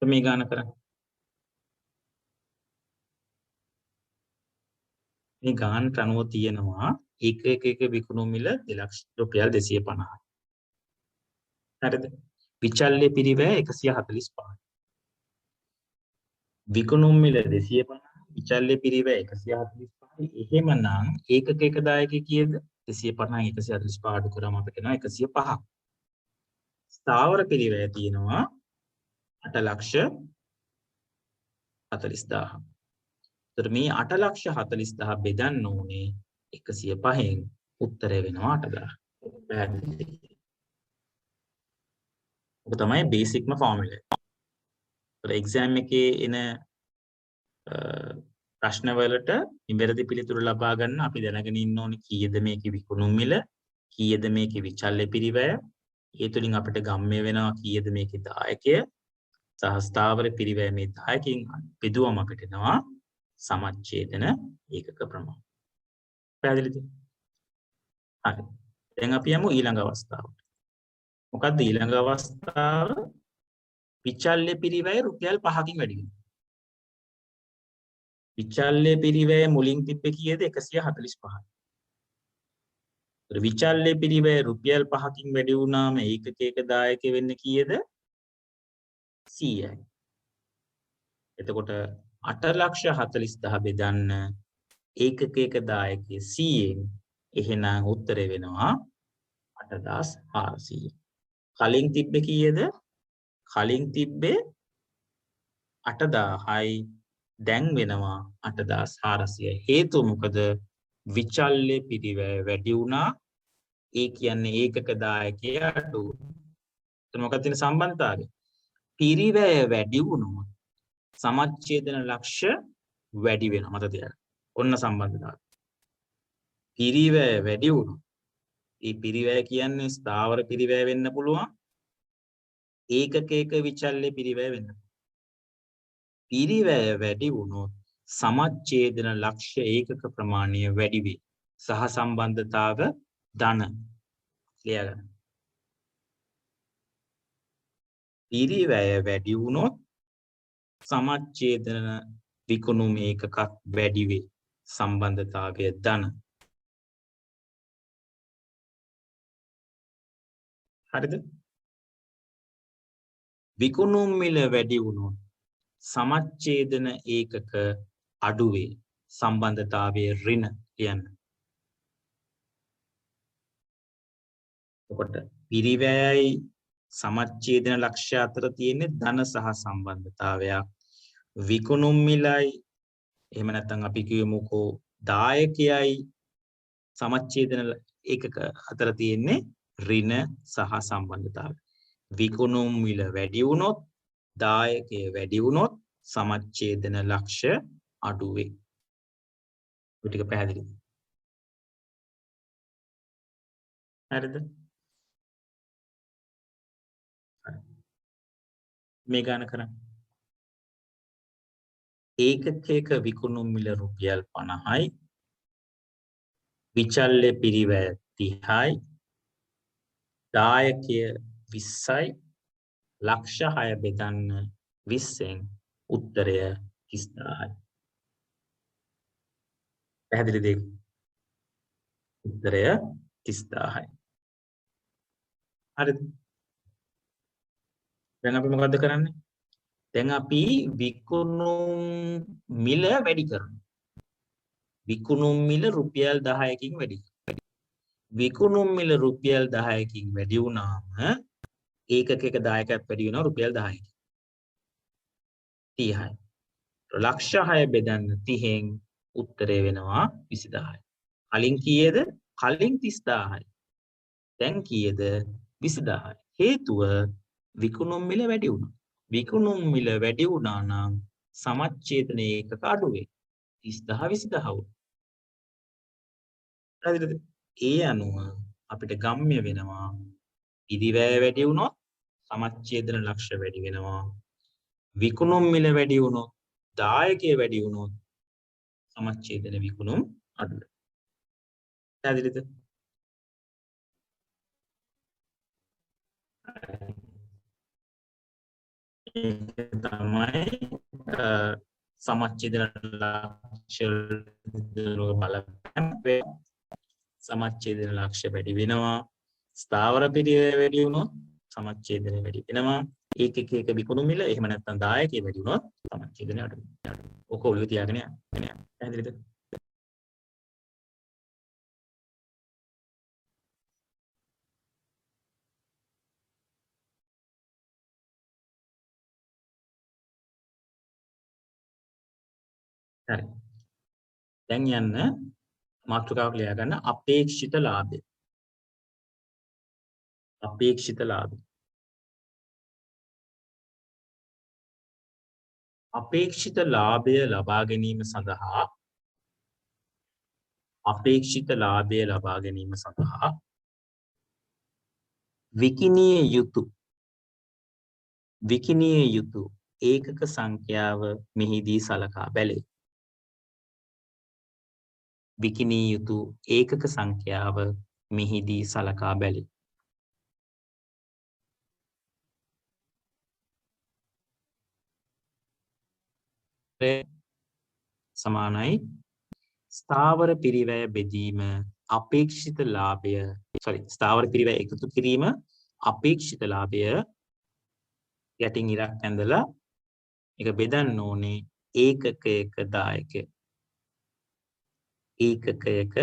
මේ ගාන කරන්න. මේ ගානට අනුව තියෙනවා එක විකුණුම් මිල රුපියල් 250යි. හරිද? විචල්්‍ය පිරිවැය 145යි. විකුණුම් මිල 250යි, විචල්්‍ය පිරිවැය 145යි. එහෙමනම් ඒකක දායකය කීයද? 250යි 145 අඩු කරාම අපිට එනවා 105ක්. ස්ථාවර පිරිවැය තියෙනවා 8,40,000. ඒතර මේ 8,40,000 බෙදන්න ඕනේ 105න්. උත්තරය වෙනවා 8,000. ඔක තමයි බේසික්ම ෆෝමියුලා. ඒතර එක්සෑම් එකේ එන ප්‍රශ්න වලට නිවැරදි පිළිතුරු ලබා ගන්න අපි දැනගෙන ඉන්න ඕනේ කීයද මේකේ විකුණුම් මිල, කීයද මේකේ විචල්්‍ය පිරිවැය, ඒ තුලින් අපිට ගම්ම්‍ය වෙනවා කීයද මේකේ දායකය, සහ ස්ථාවර පිරිවැය මේ දායකයන් බෙදුවම අපිට එනවා සමච්ඡේදන ඒකක ප්‍රමාණය. පැහැදිලිද? හරි. දැන් අපි යමු ඊළඟ අවස්ථාවට. මොකක්ද ඊළඟ අවස්ථාව? විචල්්‍ය පිරිවැය රුපියල් 5කින් වැඩි වෙනවා. විචල්්‍ය පිරිවැය මුලින් තිබ්බේ කීයද? 145යි. විචල්්‍ය පිරිවැය රුපියල් 5කින් වැඩි වුණාම ඒකකයක දායකය වෙන්නේ කීයද? 100යි. එතකොට 8,40,000 බෙදන්න ඒකකයක දායකය 100න්. එහෙනම් උත්තරය වෙනවා 8,400. කලින් තිබ්බේ කීයද? කලින් තිබ්බේ 8,000යි. දැන් වෙනවා 8,400. හේතුව මොකද? විචල්්‍ය පිරිවැය වැඩි වුණා. ඒ කියන්නේ ඒකක දායකය අඩු වුණා. එතන මොකක්ද තියෙන සම්බන්ධතාවය? පිරිවැය වැඩි වුණොත් සමච්ඡේදන ලක්ෂ වැඩි වෙනවා. මතක තියාගන්න. ඔන්න සම්බන්ධතාවය. පිරිවැය වැඩි වුණොත් ඒ පිරිවැය කියන්නේ ස්ථාවර පිරිවැය වෙන්න පුළුවන්. ඒකකයක විචල්්‍ය පිරිවැය වෙන්න පුළුවන්. පිරිවැය වැඩි වුණොත් සමච්ඡේදන ලක්ෂ ඒකක ප්‍රමාණය වැඩි වේ. සහ සම්බන්ධතාව ධන. ලියගන්න. පිරිවැය වැඩි වුණොත් සමච්ඡේදන විකුණුම් ඒකකක් වැඩි වේ. සම්බන්ධතාවය ධන. හරිද? විකුණුම් මිල වැඩි වුණොත් සමච්ඡේදන ඒකක අඩු වේ. සම්බන්ධතාවයේ ඍණ කියන්න. එතකොට පිරිවැයයි සමච්ඡේදන ලක්ෂ්‍ය අතර තියෙන ධන සහ සම්බන්ධතාවයක්. විකුණුම් මිලයි එහෙම නැත්නම් අපි කියමුකෝ දායකයයි සමච්ඡේදන ඒකක අතර තියෙන්නේ ඍණ සහ සම්බන්ධතාවය. විකුණුම් මිල වැඩි වුණොත් දායකය වැඩි වුණොත් සමච්ඡේදන ලක්ෂ්‍ය අඩු වේ. ඔය ටික පැහැදිලිද? හරිද? මේ ගාන කරන්න. ඒකකයක විකුණුම් මිල රුපියල් 50යි. විචල්්‍ය පිරිවැය 30යි. දායකය 20යි. ලක්ෂ 6 බෙදන්න 20න් උත්තරය 30000යි. පැහැදිලිද? උත්තරය 30000යි. හරිද? දැන් අපි මොකද්ද කරන්නේ? දැන් අපි විකුණුම් මිල වැඩි කරනවා. විකුණුම් මිල රුපියල් 10කින් වැඩි. විකුණුම් මිල රුපියල් 10කින් වැඩි වුණාම ඒකකයක දායකයක් වැඩි වෙනවා රුපියල් 10කින්. 30යි. ලක්ෂ 6 බෙදන්න 30න් උත්තරය වෙනවා 20000යි. කලින් කීයද? කලින් 30000යි. දැන් කීයද? 20000යි. හේතුව විකුණුම් මිල වැඩි වුණා. විකුණුම් මිල වැඩි වුණා නම් සමච්ඡේදන ඒකක අඩු වේ. 30000 20000 වුණා. හරිද? ඒ අනුව අපිට ගම්ම්‍ය වෙනවා පිරිවැය වැඩි වුණොත් සමච්ඡේදන ලක්ෂ්‍ය වැඩි වෙනවා. විකුණුම් මිල වැඩි වුණොත් දායකය වැඩි වුණොත් සමච්ඡේදන විකුණුම් අඩු වෙනවා. පැහැදිලිද? තමයි සමච්ඡේදන ලක්ෂ්‍ය බලපෑම සමච්ඡේදන ලක්ෂ්‍ය වැඩි වෙනවා. ස්ථාවර පිරිවැය වැඩි වුණොත් සමච්ඡේදනය වැඩි වෙනවා. ඒකක විකුණුම් මිල එහෙම නැත්නම් දායකය වැඩි වුණොත් සමච්ඡේදනය අඩු වෙනවා. ඔක ඔළුවේ තියාගෙන යන්න. පැහැදිලිද? හරි. දැන් යන්න මාතෘකාවක් ලියා ගන්න අපේක්ෂිත ලාභය. අපේක්ෂිත ලාභය. අපේක්ෂිත ලාභය ලබා ගැනීම සඳහා අපේක්ෂිත ලාභය ලබා ගැනීම සඳහා විකිණිය යුතු ඒකක සංඛ්‍යාව මෙහිදී සලකා බැලේ. විකිණිය යුතු ඒකක සංඛ්‍යාව මෙහිදී සලකා බැලේ. සමානයි ස්ථාවර පිරිවැය බෙදීම අපේක්ෂිත ලාභය ස්ථාවර පිරිවැය එකතු කිරීම අපේක්ෂිත ලාභය යටින් ඉරක් ඇඳලා ඒක බෙදන්න ඕනේ ඒකකයක දායකය. ඒකකයක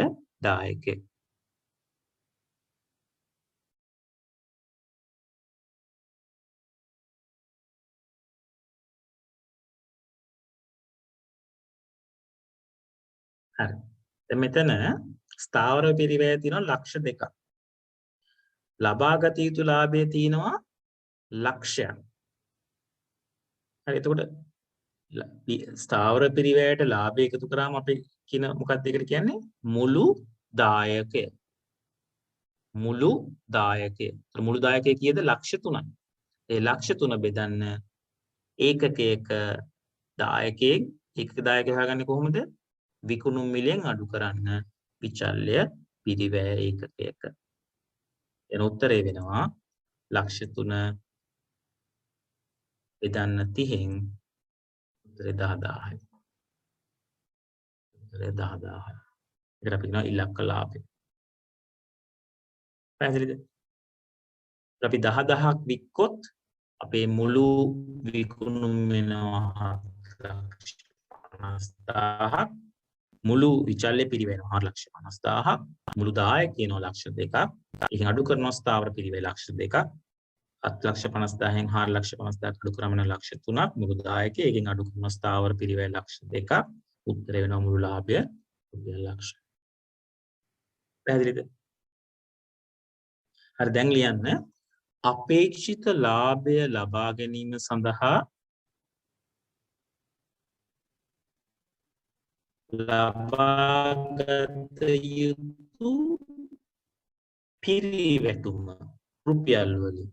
දායකය. හරි. දැන් මෙතන ස්ථාවර පිරිවැය තියෙනවා ලක්ෂ 2ක්. ලබාගත යුතු ලාභය තියෙනවා ලක්ෂයක්. හරි. එතකොට ස්ථාවර පිරිවැයට ලාභය එකතු කරාම අපි කියන මොකක්ද ඒකට කියන්නේ? මුළු දායකය. මුළු දායකය. මුළු දායකය කීයද? ලක්ෂ 3යි. ඒ ලක්ෂ 3 බෙදන්න ඒකකයක දායකයෙක් ඒකක දායකය හොයාගන්නේ කොහොමද? විකුණුම් මිලෙන් අඩු කරන්න විචල්්‍ය පිරිවැය ඒකකයක. එන උත්තරේ වෙනවා ලක්ෂ 3 බෙදන්න 30න් උත්තරේ 10000යි. උත්තරේ 10000යි. ඒකට අපි කියනවා ඉලක්ක ලාභය. පැහැදිලිද? අපි 10000ක් වික්කොත් අපේ මුළු විකුණුම් වෙනවා 7,50,000ක්. මුළු විචල්්‍ය පිරිවෙනවා 4,50,000ක් මුළු දායකයනෝ ලක්ෂ 2ක් ඒකෙන් අඩු කරනවා ස්ථාවර පිරිවෙ ලක්ෂ 2ක් 7,50,000න් 4,50,000ක් අඩු කරාම ලක්ෂ 3ක් මුළු දායකය ඒකෙන් අඩු කරනවා ස්ථාවර පිරිවෙ ලක්ෂ 2ක් උත්තරේ වෙනවා මුළු ලාභය රුපියල් ලක්ෂ. පැහැදිලිද? හරි දැන් ලියන්න අපේක්ෂිත ලාභය ලබා ගැනීම සඳහා ලබාගත යුතු පිරිවැටුම රුපියල් වලින්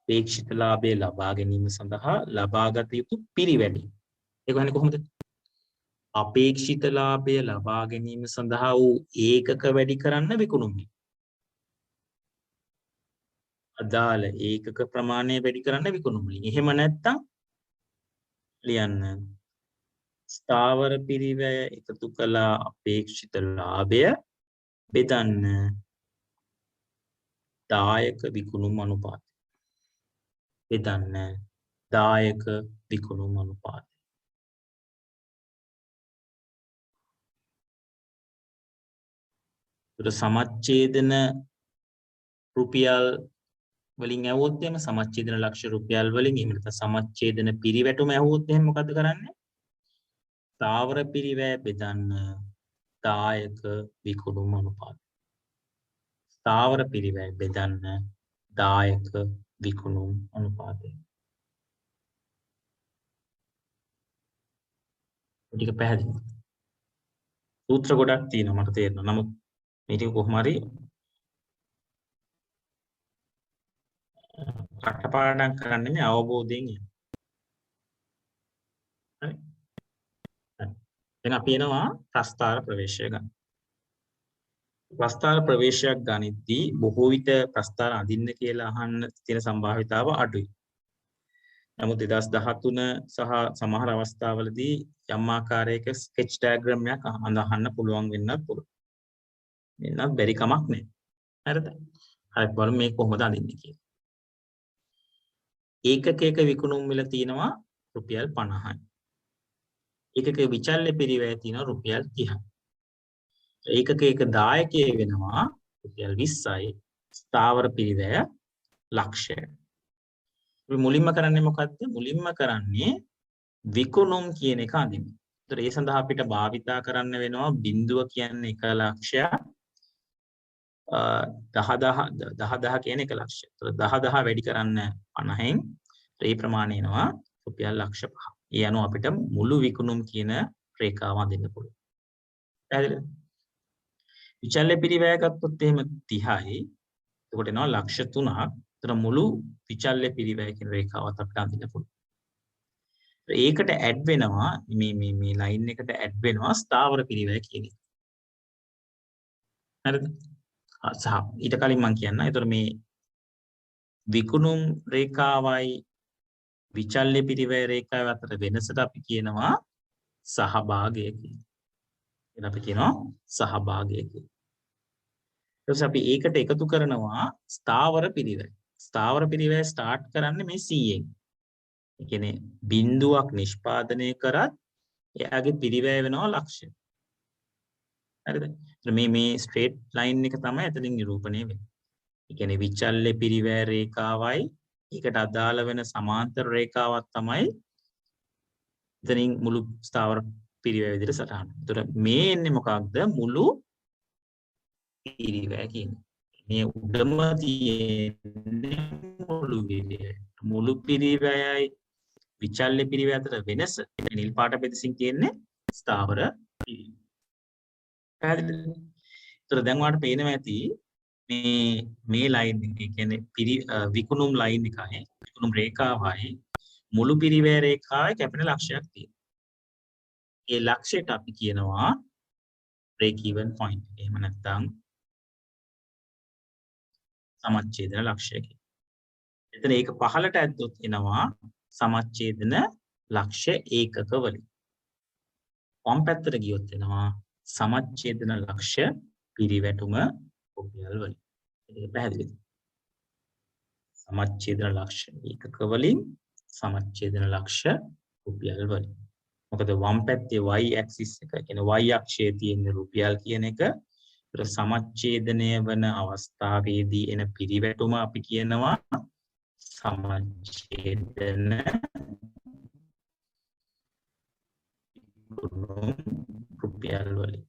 අපේක්ෂිත ලාභය ලබා ගැනීම සඳහා ලබාගත යුතු පිරිවැඩීම. ඒක කියන්නේ කොහොමද? අපේක්ෂිත ලාභය ලබා ගැනීම සඳහා වූ ඒකක වැඩි කරන්න විකුණුම්. අදාළ ඒකක ප්‍රමාණය වැඩි කරන්න විකුණුම්. එහෙම නැත්නම් ලියන්න ස්ථාවර පිරිවැය එකතු කළ අපේක්ෂිත ලාභය බෙදන්න දායක විකුණුම් අනුපාතය. බෙදන්න දායක විකුණුම් අනුපාතය. ඒතර සමච්ඡේදන රුපියල් වලින් ඇහුවොත් එහෙම සමච්ඡේදන ලක්ෂ රුපියල් වලින් එහෙම නැත්නම් සමච්ඡේදන පිරිවැටුම ඇහුවොත් එහෙම මොකද කරන්නේ? ස්ථාවර පිරිවැය බෙදන්න දායක විකුණුම් අනුපාතය. ස්ථාවර පිරිවැය බෙදන්න දායක විකුණුම් අනුපාතය. ටික පැහැදිලිද? සූත්‍ර ගොඩක් තියෙනවා මට තේරෙනවා. නමුත් මේ ටික කොහොම හරි කටපාඩම් කරන්නේ මේ අවබෝධයෙන් යන්න. හරි. දැන් අපි එනවා ප්‍රස්ථාර ප්‍රවේශය ගන්න. ප්‍රස්ථාර ප්‍රවේශයක් ගනිද්දී බොහෝ විට ප්‍රස්ථාර අඳින්න කියලා අහන්න තියෙන සම්භාවිතාව අඩුයි. නමුත් 2013 සහ සමහර අවස්ථාවලදී යම් ආකාරයක ස්කෙච් ඩයග්‍රෑම් එකක් අඳහන්න පුළුවන් වෙන්නත් පුළුවන්. වෙනත් බැරි කමක් නැහැ. හරිද? හරි බලමු මේ කොහොමද අඳින්නේ කියලා. ඒකකයක විකුණුම් මිල තියෙනවා රුපියල් 50යි. ඒකක විචල්්‍ය පිරිවැය තියෙනවා රුපියල් 30යි. ඒකකයක දායකය වෙනවා රුපියල් 20යි. ස්ථාවර පිරිවැය ලක්ෂයයි. අපි මුලින්ම කරන්නේ මොකද්ද? මුලින්ම කරන්නේ විකුණුම් කියන එක අඳින්න. ඒතර ඒ සඳහා අපිට භාවිතා කරන්න වෙනවා බිඳුව කියන්නේ 1 ලක්ෂයක් 10,000 කියන්නේ 1 ලක්ෂය. ඒතර 10,000 වැඩි කරන්න 50න් ඒ ප්‍රමාණය එනවා රුපියල් ලක්ෂ 5. ඒ අනුව අපිට මුළු විකුණුම් කියන රේඛාව අඳින්න පුළුවන්. පැහැදිලිද? විචල්්‍ය පිරිවැය ගත්තොත් එහෙම 30යි. එතකොට එනවා ලක්ෂ 3ක්. ඒතර මුළු විචල්්‍ය පිරිවැය කියන රේඛාවත් අපිට අඳින්න පුළුවන්. ඒකට ඇඩ් වෙනවා මේ ලයින් එකට ඇඩ් වෙනවා ස්ථාවර පිරිවැය කියන එක. හරිද? සහ ඊට කලින් මම කියන්න. ඒතර මේ විකුණුම් රේඛාවයි විචල්්‍ය පිරිවැය රේඛාව අතර වෙනසට අපි කියනවා සහභාගය කියලා. එහෙනම් අපි කියනවා සහභාගය කියලා. ඊට පස්සේ අපි ඒකට එකතු කරනවා ස්ථාවර පිරිවැය. ස්ථාවර පිරිවැය ස්ටාර්ට් කරන්නේ මේ 100න්. ඒ කියන්නේ බිඳුවක් නිෂ්පාදනය කරත් එයාගේ පිරිවැය වෙනවා ලක්ෂය. හරිද? මේ ස්ට්‍රේට් ලයින් එක තමයි එතනින් නිරූපණය වෙන්නේ. ඒ කියන්නේ විචල්්‍ය පිරිවැය රේඛාවයි ඒකට අදාළ වෙන සමාන්තර රේඛාවක් තමයි එතනින් මුළු ස්ථාවර පිරිවැය විදිහට සටහන්. ඒතර මේ එන්නේ මොකක්ද? මුළු පිරිවැය කියන්නේ. මේ උඩම තියෙන්නේ මුළු පිරිවැය. මුළු පිරිවැයයි විචල්්‍ය පිරිවැය අතර වෙනස නිල් පාට පෙදෙසින් කියන්නේ ස්ථාවර පිරිවැය. පැහැදිලිද? ඒතර දැන් ඔයාලට පේනවා ඇති මේ ලයින් එක කියන්නේ විකුණුම් ලයින් එකයි විකුණුම් රේඛාවයි මුළු පිරිවැය රේඛාවයි කැපෙන ලක්ෂයක් තියෙනවා. ඒ ලක්ෂයට අපි කියනවා break even point. එහෙම නැත්නම් සමච්ඡේදන ලක්ෂය කියලා. එතන ඒක පහළට ඇද්දොත් එනවා සමච්ඡේදන ලක්ෂ්‍ය ඒකක වලින්. වම් පැත්තට ගියොත් එනවා සමච්ඡේදන ලක්ෂ්‍ය පිරිවැටුම රුපියල් වලින්. ඒක පැහැදිලිද? සමච්ඡේදන ලක්ෂ්‍ය ඒකක වලින් සමච්ඡේදන ලක්ෂ්‍ය රුපියල් වලින්. මොකද වම් පැත්තේ y axis එක කියන්නේ y අක්ෂයේ තියෙන රුපියල් කියන එක සමච්ඡේදනය වන අවස්ථාවේදී එන පිරිවැටුම අපි කියනවා සමච්ඡේදන රුපියල් වලින්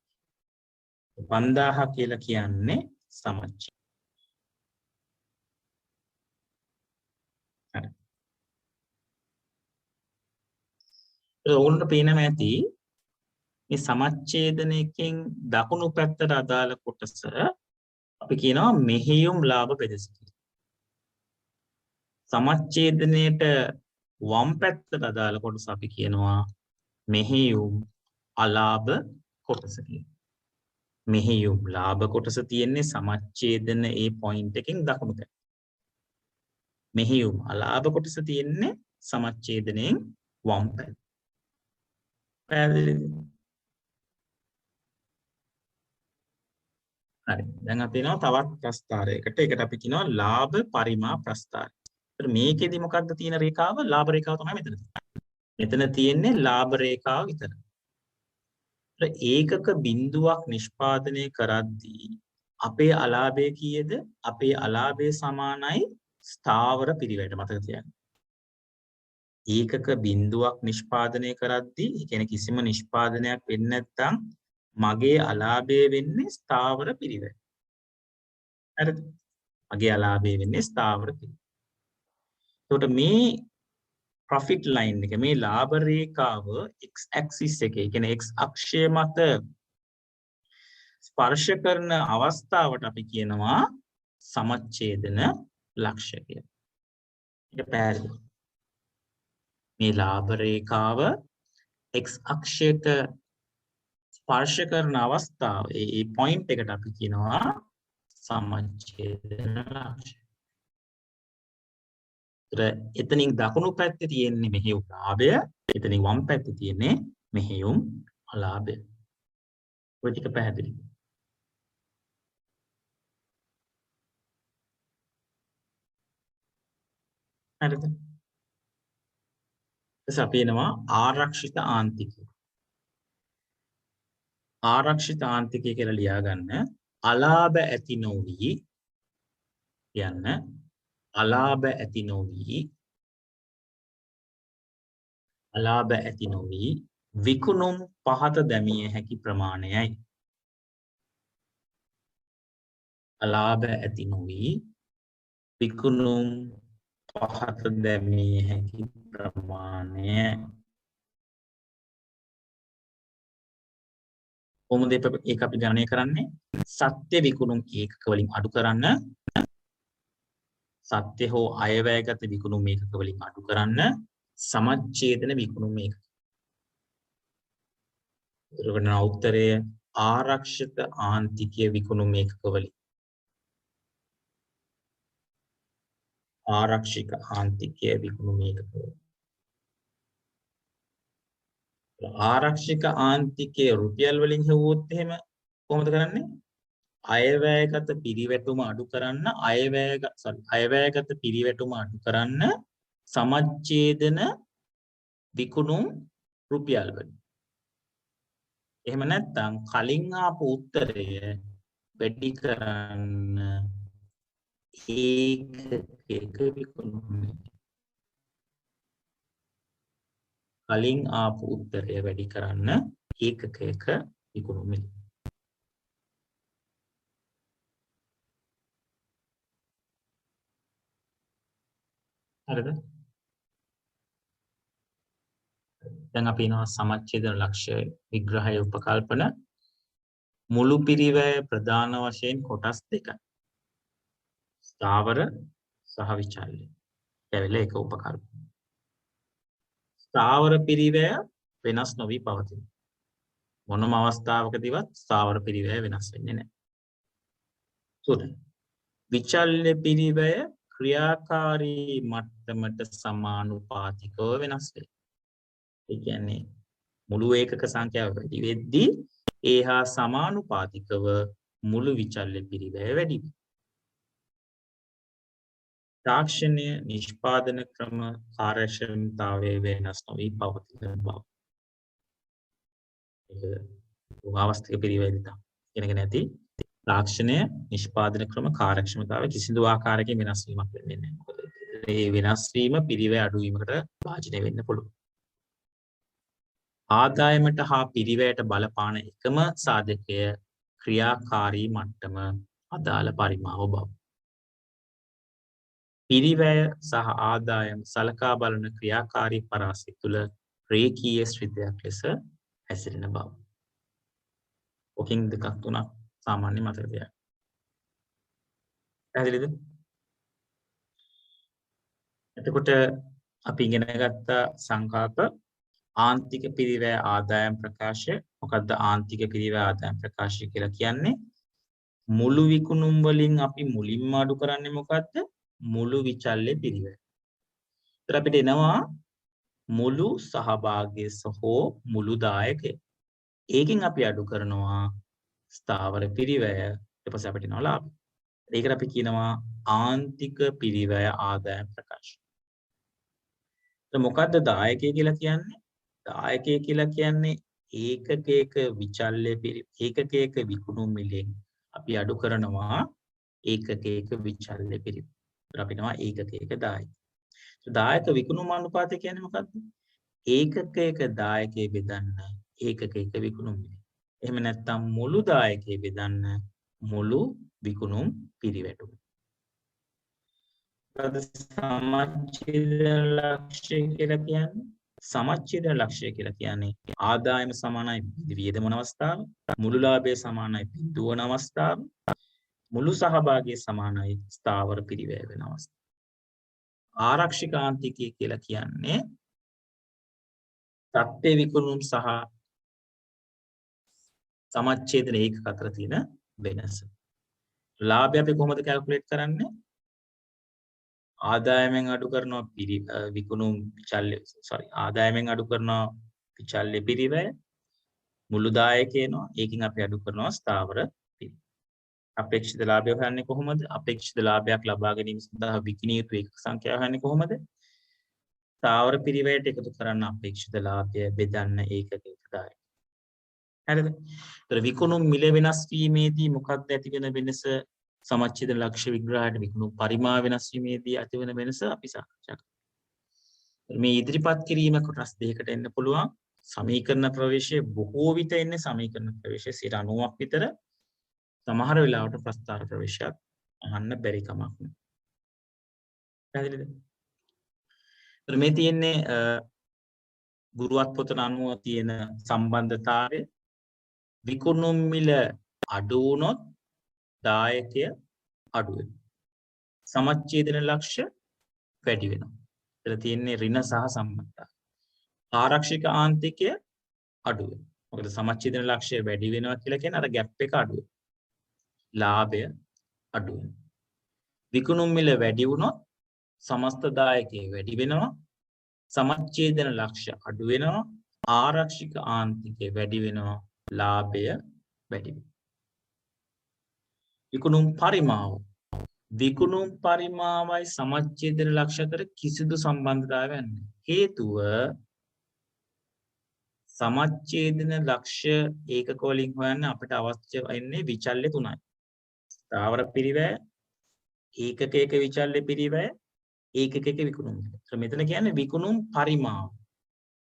5000 කියලා කියන්නේ සමච්ඡේද. හරි. ඕනට පේනම ඇති මේ සමච්ඡේදනයකින් දකුණු පැත්තට අදාළ කොටස අපි කියනවා මෙහෙයුම් ලාභ පෙදෙස කියලා. සමච්ඡේදනයේට වම් පැත්තට අදාළ කොටස අපි කියනවා මෙහෙයුම් අලාභ කොටස කියලා. මෙහෙයුම් ලාභ කොටස තියෙන්නේ සමච්ඡේදන ඒ පොයින්ට් එකෙන් දකුණු පැත්ත. මෙහෙයුම් අලාභ කොටස තියෙන්නේ සමච්ඡේදනයෙන් වම් පැත්ත. පැහැදිලිද? හරි. දැන් අපි යනවා තවත් ප්‍රස්ථාරයකට. ඒකට අපි කියනවා ලාභ පරිමා ප්‍රස්ථාරය. ඒතර මේකෙදි මොකක්ද තියෙන රේඛාව? ලාභ රේඛාව තමයි මෙතන තියෙන්නේ. මෙතන තියෙන්නේ ලාභ රේඛාව විතරයි. ඒකක බිඳුවක් නිෂ්පාදනය කරද්දී අපේ අලාභය කීයද? අපේ අලාභය සමානයි ස්ථාවර පිරිවැට. මතක තියාගන්න. ඒකක බිඳුවක් නිෂ්පාදනය කරද්දී ඒ කියන්නේ කිසිම නිෂ්පාදනයක් වෙන්නේ නැත්නම් මගේ අලාභය වෙන්නේ ස්ථාවර පිරිවැට. හරිද? මගේ අලාභය වෙන්නේ ස්ථාවර පිරිවැට. එතකොට මේ profit line එක මේ ලාභ රේඛාව x axis එකේ කියන්නේ x අක්ෂය මත ස්පර්ශ කරන අවස්ථාවට අපි කියනවා සමච්ඡේදන ලක්ෂ්‍ය කියලා. ඒක පැහැදිලි. මේ ලාභ රේඛාව x අක්ෂයට ස්පර්ශ කරන අවස්ථාව ඒ පොයින්ට් එකට අපි කියනවා සමච්ඡේදන ලක්ෂ්‍ය. එතනින් දකුණු පැත්තේ තියෙන්නේ මෙහෙයුම් ලාභය, එතනින් වම් පැත්තේ තියෙන්නේ මෙහෙයුම් අලාභය. ඔය ටික පැහැදිලි. හරිද? ඊට අපි එනවා ආරක්ෂිත ආන්තිකය. ආරක්ෂිත ආන්තිකය කියලා ලියා ගන්න අලාභ ඇති නොවි යන්න අලාභ ඇති නොවි විකුණුම් පහත දැමිය හැකි ප්‍රමාණයයි. අලාභ ඇති නොවි විකුණුම් පහත දැමිය හැකි ප්‍රමාණය. කොහොමද ඒක අපි ගණනය කරන්නේ? සත්‍ය විකුණුම් ඒකක වලින් අඩු කරන්න, සත්‍ය හෝ අයවැයගත විකුණුම් ඒකක වලින් අඩු කරන්න සමච්ඡේදන විකුණුම් ඒකක. ඒකට උත්තරය ආරක්ෂිත ආන්තිකය විකුණුම් ඒකක වලින්. ආරක්ෂිත ආන්තිකය විකුණුම් ඒකක වලින්. ආරක්ෂික ආන්තිකයේ රුපියල් වලින් හෙව්වොත් එහෙම කොහොමද කරන්නේ? අයවැයගත පිරිවැටුම අඩු කරන්න අයවැයගත පිරිවැටුම අඩු කරන්න සමච්ඡේදන විකුණුම් රුපියල් වලින්. එහෙම නැත්නම් කලින් ආපු උත්තරය වැඩි කරන්න ඒකක විකුණුම්. කලින් ආපු උත්තරය වැඩි කරන්න ඒකකයක විකුණුම. හරිද? දැන් අපි එනවා සමච්ඡේදන ලක්ෂ්‍ය විග්‍රහය උපකල්පන මුළු පිරිවැය ප්‍රධාන වශයෙන් කොටස් දෙකයි. ස්ථාවර සහ විචල්්‍ය. කැවිල එක උපකල්පන. ස්ථාවර පිරිවැය වෙනස් නොවී පවතින. මොනම අවස්ථාවකදීවත් ස්ථාවර පිරිවැය වෙනස් වෙන්නේ නැහැ. තුන. විචල්්‍ය පිරිවැය ක්‍රියාකාරී මට්ටමට සමානුපාතිකව වෙනස් වේ. ඒ කියන්නේ මුළු ඒකක සංඛ්‍යාව වැඩි වෙද්දී ඒ හා සමානුපාතිකව මුළු විචල්්‍ය පිරිවැය වැඩි වේ. තාක්ෂණය නිෂ්පාදන ක්‍රම කාර්යක්ෂමතාවයේ වෙනස් නොවී පවතින බව. වාස්තික පිරිවැයදී තමයි ඉගෙනගෙන ඇති තාක්ෂණය නිෂ්පාදන ක්‍රම කාර්යක්ෂමතාව කිසිදු ආකාරයකින් වෙනස් වීමක් වෙන්නේ නැහැ. මොකද මේ වෙනස් වීම පිරිවැය අඩු වීමකට භාජනය වෙන්න පුළුවන්. ආදායමට හා පිරිවැයට බලපාන එකම සාධකය ක්‍රියාකාරී මට්ටම අදාළ පරිමාව බව. පිරිවැය සහ ආදායම සලකා බලන ක්‍රියාකාරී පරාසය තුළ රේඛීය ශ්‍රිතයක් ලෙස හැසිරෙන බව. ඔකින් දෙකක් තුනක් සාමාන්‍ය මතක තියාගන්න. පැහැදිලිද? එතකොට අපි ඉගෙන ගත්ත සංකල්ප ආන්තික පිරිවැය ආදායම් ප්‍රකාශය. මොකද්ද ආන්තික පිරිවැය ආදායම් ප්‍රකාශය කියලා කියන්නේ? මුළු විකුණුම් වලින් අපි මුලින්ම අඩු කරන්නේ මොකද්ද? මුළු විචල්්‍ය පිරිවැය. ඒතර අපිට එනවා මුළු සහභාගය සහ මුළු දායකය. ඒකෙන් අපි අඩු කරනවා ස්ථාවර පිරිවැය. ඊට පස්සේ අපිට එනවා ලාභය. ඒකට අපි කියනවා ආන්තික පිරිවැය ආදායම් ප්‍රකාශය. ඒත් මොකද්ද දායකය කියලා කියන්නේ? දායකය කියලා කියන්නේ ඒකකයක විචල්්‍ය ඒකකයක විකුණුම් මිලෙන් අපි අඩු කරනවා ඒකකයක විචල්්‍ය පිරිවැය. ඒත් අපි කියනවා ඒකකයක දායක. දායක විකුණුම් අනුපාතය කියන්නේ මොකද්ද? ඒකකයක දායකයේ බෙදන්න ඒකකයක විකුණුම් මිල. එහෙම නැත්නම් මුළු දායකයේ බෙදන්න මුළු විකුණුම් පිරිවැටුම. සමච්ඡේදන ලක්ෂ්‍ය කියලා කියන්නේ සමච්ඡේදන ලක්ෂ්‍ය කියලා කියන්නේ ආදායම සමානයි වියදම වන අවස්ථාව, මුළු ලාභය සමානයි බිඳුව වන අවස්ථාව, මුළු සහභාගය සමානයි ස්ථාවර පිරිවැය වෙන අවස්ථාව. ආරක්ෂික ආන්තිකය කියලා කියන්නේ සත්‍ය විකුණුම් සහ සමච්ඡේදන ඒකක අතර තියෙන වෙනස. ලාභය අපි කොහොමද කැල්කියුලේට් කරන්නේ? ආදායමෙන් අඩු කරනවා විකුණුම් විචල්්‍ය ආදායමෙන් අඩු කරනවා විචල්්‍ය පිරිවැය, මුළු දායකයනවා ඒකෙන් අපි අඩු කරනවා ස්ථාවර පිරිවැය. අපේක්ෂිත ලාභය හොයන්නේ කොහොමද? අපේක්ෂිත ලාභයක් ලබා ගැනීම සඳහා විකිණිය යුතු ඒකක සංඛ්‍යාව හොයන්නේ කොහොමද? ස්ථාවර පිරිවැයට එකතු කරන්න අපේක්ෂිත ලාභය බෙදන්න ඒකකයක දායකය. හරිද? ඒතර විකුණුම් මිල වෙනස් වීමේදී මොකක්ද ඇති වෙන වෙනස? සමච්ඡේදන ලක්ෂ්‍ය විග්‍රහයට විකුණුම් පරිමාව වෙනස් වීමේදී ඇති වෙන වෙනස අපි සාකච්ඡා කරමු. මේ ඉදිරිපත් කිරීම කොටස් දෙකකට එන්න පුළුවන්. සමීකරණ ප්‍රවේශයේ බොහෝ විට එන්නේ සමීකරණ ප්‍රවේශයේ 90ක් විතර. සමහර වෙලාවට ප්‍රස්තාර ප්‍රවේශයක් අහන්න බැරි කමක් නෑ. පැහැදිලිද? ඒතර මේ තියෙන්නේ ගුරුවත් පොතන අනුව තියෙන සම්බන්ධතාවය. විකුණුම් මිල අඩු වුණොත් දායකය අඩු වෙනවා. සමච්ඡේදන ලක්ෂ්‍ය වැඩි වෙනවා. ඒතර තියෙන්නේ ඍණ සහ සම්බන්ධතාවය. ආරක්ෂික ආන්තිකය අඩු වෙනවා. මොකද සමච්ඡේදන ලක්ෂ්‍ය වැඩි වෙනවා කියලා කියන්නේ අර ગેප් එක අඩු වෙනවා. ලාභය අඩු වෙනවා. විකුණුම් මිල වැඩි වුණොත් සමස්ත දායකයේ වැඩි වෙනවා. සමච්ඡේදන ලක්ෂ්‍ය අඩු වෙනවා. ආරක්ෂික ආන්තිකය වැඩි වෙනවා. ලාභය වැඩි වෙනවා. විකුණුම් පරිමාවයි සමච්ඡේදන ලක්ෂ්‍ය අතර කිසිදු සම්බන්ධතාවයක් නැහැ. හේතුව සමච්ඡේදන ලක්ෂ්‍ය ඒකක වලින් හොයන්න අපිට අවශ්‍ය වෙන්නේ විචල්්‍ය තුනයි. ස්ථාවර පිරිවැය, ඒකකයක විචල්්‍ය පිරිවැය, ඒකකයක විකුණුම්. මෙතන කියන්නේ විකුණුම් පරිමාව.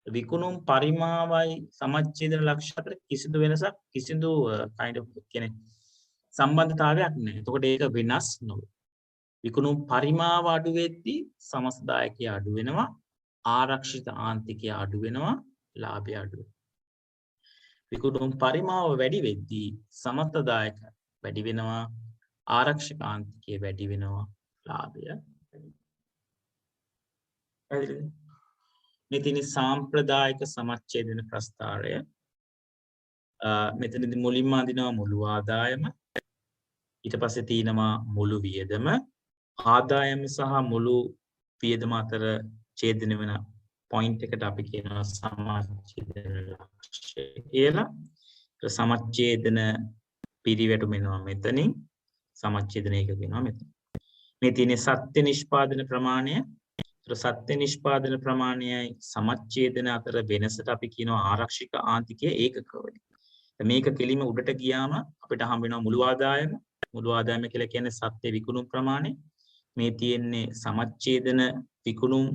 විකුණුම් පරිමාවයි සමච්ඡේදන ලක්ෂ්‍ය අතර කිසිදු වෙනසක් කිසිදු kind of කියන්නේ සම්බන්ධතාවයක් නැහැ. එතකොට ඒක වෙනස් නොවේ. විකුණුම් පරිමාව අඩු වෙද්දී සමස්ත දායකය අඩු වෙනවා, ආරක්ෂිත ආන්තිකය අඩු වෙනවා, ලාභය අඩු වෙනවා. විකුණුම් පරිමාව වැඩි වෙද්දී සමස්ත දායක වැඩි වෙනවා, ආරක්ෂිත ආන්තිකය වැඩි වෙනවා, ලාභය වැඩි වෙනවා. මෙතන සාම්ප්‍රදායික සමච්ඡේදන ප්‍රස්තාරය. මෙතනදී මුලින්ම අඳිනවා මුළු ආදායම, ඊට පස්සේ තියෙනවා මුළු වියදම, ආදායම සහ මුළු වියදම අතර ඡේදන වෙන පොයින්ට් එකට අපි කියනවා සමච්ඡේදන ලක්ෂ්‍ය කියලා. සමච්ඡේදන පිරිවැටුම එනවා මෙතනින්, සමච්ඡේදන එක කියනවා මෙතන. මේ තියෙන සත්‍ය නිෂ්පාදන ප්‍රමාණය. සත්‍ය නිෂ්පාදන ප්‍රමාණයයි සමච්ඡේදන අතර වෙනසට අපි කියනවා ආරක්ෂික ආන්තිකයේ ඒකක වලින්. මේක කෙලිම උඩට ගියාම අපිට හම්බ වෙනවා මුළු ආදායම. මුළු ආදායම කියලා කියන්නේ සත්‍ය විකුණුම් ප්‍රමාණය. මේ තියෙන්නේ සමච්ඡේදන විකුණුම්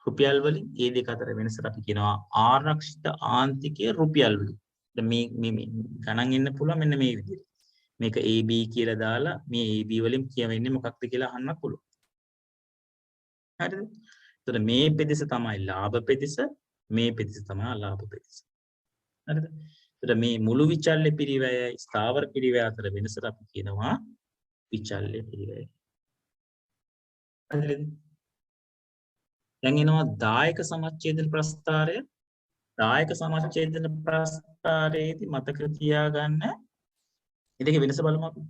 රුපියල් වලින්. ඒ දෙක අතර වෙනසට අපි කියනවා ආරක්ෂිත ආන්තිකයේ රුපියල් වලින්. දැන් මේ ගණන් එන්න පුළුවන් මෙන්න මේ විදිහට. මේක AB කියලා දාලා මේ AB වලින් කියවෙන්නේ මොකක්ද කියලා අහන්න පුළුවන්. හරිද? එතකොට මේ පෙදෙස තමයි ලාභ පෙදෙස, මේ පෙදෙස තමයි අලාභ පෙදෙස. හරිද? එතකොට මේ මුළු විචල්්‍ය පිරිවැයයි ස්ථාවර පිරිවැය අතර වෙනසට අපි කියනවා විචල්්‍ය පිරිවැය. හරිද? දැන් එනවා දායක සමච්ඡේදන ප්‍රස්ථාරය. දායක සමච්ඡේදන ප්‍රස්ථාරයේදී මතක තියාගන්න ඉතින් වෙනස බලමු අපි.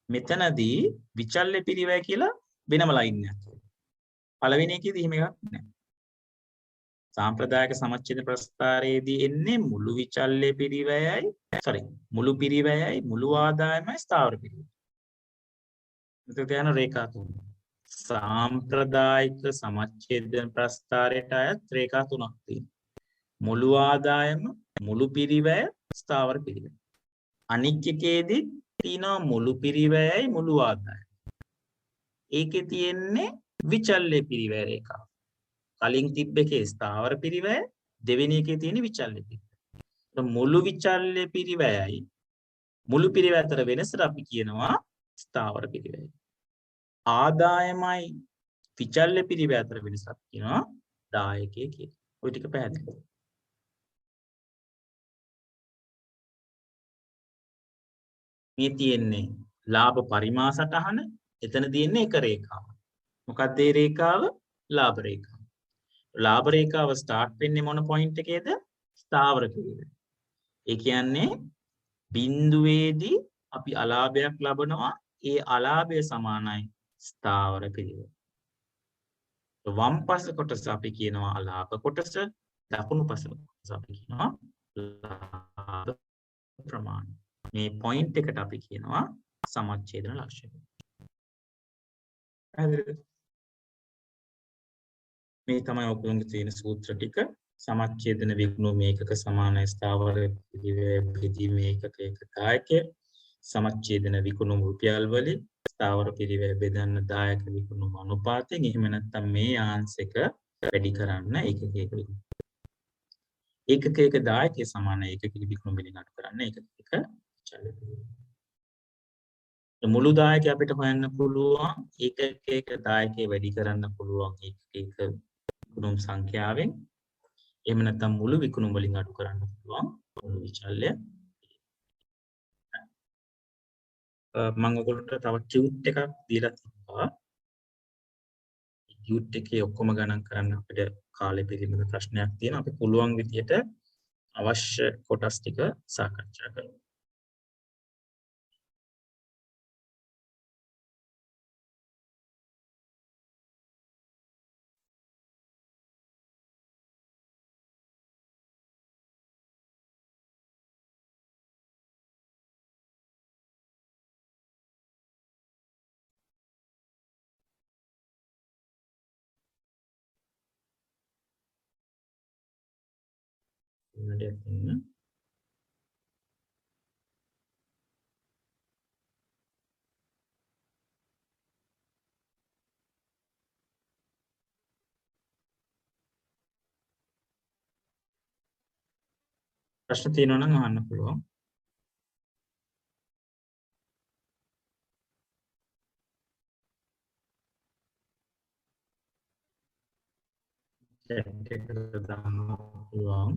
මෙතනදී විචල්්‍ය පිරිවැය කියලා වෙනම ලයින් එකක්. පළවෙනි එකේදී එහෙම එකක් නැහැ. සාම්ප්‍රදායික සමච්ඡේද ප්‍රස්ථාරයේදී එන්නේ මුළු විචල්්‍ය පිරිවැයයි මුළු පිරිවැයයි මුළු ආදායමයි ස්ථාවර පිරිවැය. මෙතන තියෙන රේඛා තුන. සාම්ප්‍රදායික සමච්ඡේදන ප්‍රස්ථාරයට අයත් රේඛා තුනක් තියෙනවා. මුළු ආදායම, මුළු පිරිවැය, ස්ථාවර පිරිවැය. අනික් එකේදී තියෙනවා මුළු පිරිවැයයි මුළු ආදායම. ඒකේ තියෙන්නේ විචල්්‍ය පිරිවැය රේඛාව. කලින් තිබ්බ එකේ ස්ථාවර පිරිවැය, දෙවෙනි එකේ තියෙන විචල්්‍ය පිරිවැය. මුළු විචල්්‍ය පිරිවැයයි මුළු පිරිවැය අතර වෙනසට අපි කියනවා ස්ථාවර පිරිවැය. ආදායමයි විචල්්‍ය පිරිවැය අතර වෙනසක් කියනවා දායකය කියලා. ඔය ටික පැහැදිලිද? මේ තියෙන්නේ ලාභ පරිමා සටහන. එතන තියෙන්නේ එක රේඛාවක්. මොකක්ද ඒ රේඛාව? ලාභ රේඛාව. ලාභ රේඛාව ස්ටාර්ට් වෙන්නේ මොන පොයින්ට් එකේද? ස්ථාවර පිරිවැය. ඒ කියන්නේ බිඳුවේදී අපි අලාභයක් ලබනවා. ඒ අලාභය සමානයි ස්ථාවර පිරිවැය. වම් පස කොටස අපි කියනවා අලාභ කොටස, දකුණු පස කොටස අපි කියනවා ලාභ ප්‍රමාණය. මේ පොයින්ට් එකට අපි කියනවා සමච්ඡේදන ලක්ෂණය. හරිද? මේ තමයි ඔයගොල්ලන්ගේ තියෙන සූත්‍ර ටික. සමච්ඡේදන විකුණුම ඒකක සමාන ස්ථාවර පිරිවැය බෙදීම ඒකක දායකය. සමච්ඡේදන විකුණුම රුපියල් වලින් ස්ථාවර පිරිවැය බෙදන්න දායක විකුණුම අනුපාතයෙන්. එහෙම නැත්නම් මේ ආංශක වැඩි කරන්න ඒකක දායකයේ සමාන ඒකක විකුණුම වලින් අඩු කරන්න ඒකක චල පිරිවැය. මුළු දායකය අපිට හොයන්න පුළුවන් ඒකක දායකයේ වැඩි කරන්න පුළුවන් ඒකක විකුණුම් සංඛ්‍යාවෙන්. එහෙම නැත්නම් මුළු විකුණුම් වලින් අඩු කරන්න පුළුවන් මුළු විචල්්‍ය. මම ඔයගොල්ලන්ට තව ටියුට් එකක් දීලා තිබ්බා. ටියුට් එකේ ඔක්කොම ගණන් කරන්න අපිට කාලෙ පිළිබඳ ප්‍රශ්නයක් තියෙනවා. අපි පුළුවන් විදියට අවශ්‍ය කොටස් ටික සාකච්ඡා කරමු. ඉන්නට ඉන්න ප්‍රශ්න තියෙනවා නම් අහන්න පුළුවන්. chat එකට දාන්න පුළුවන්.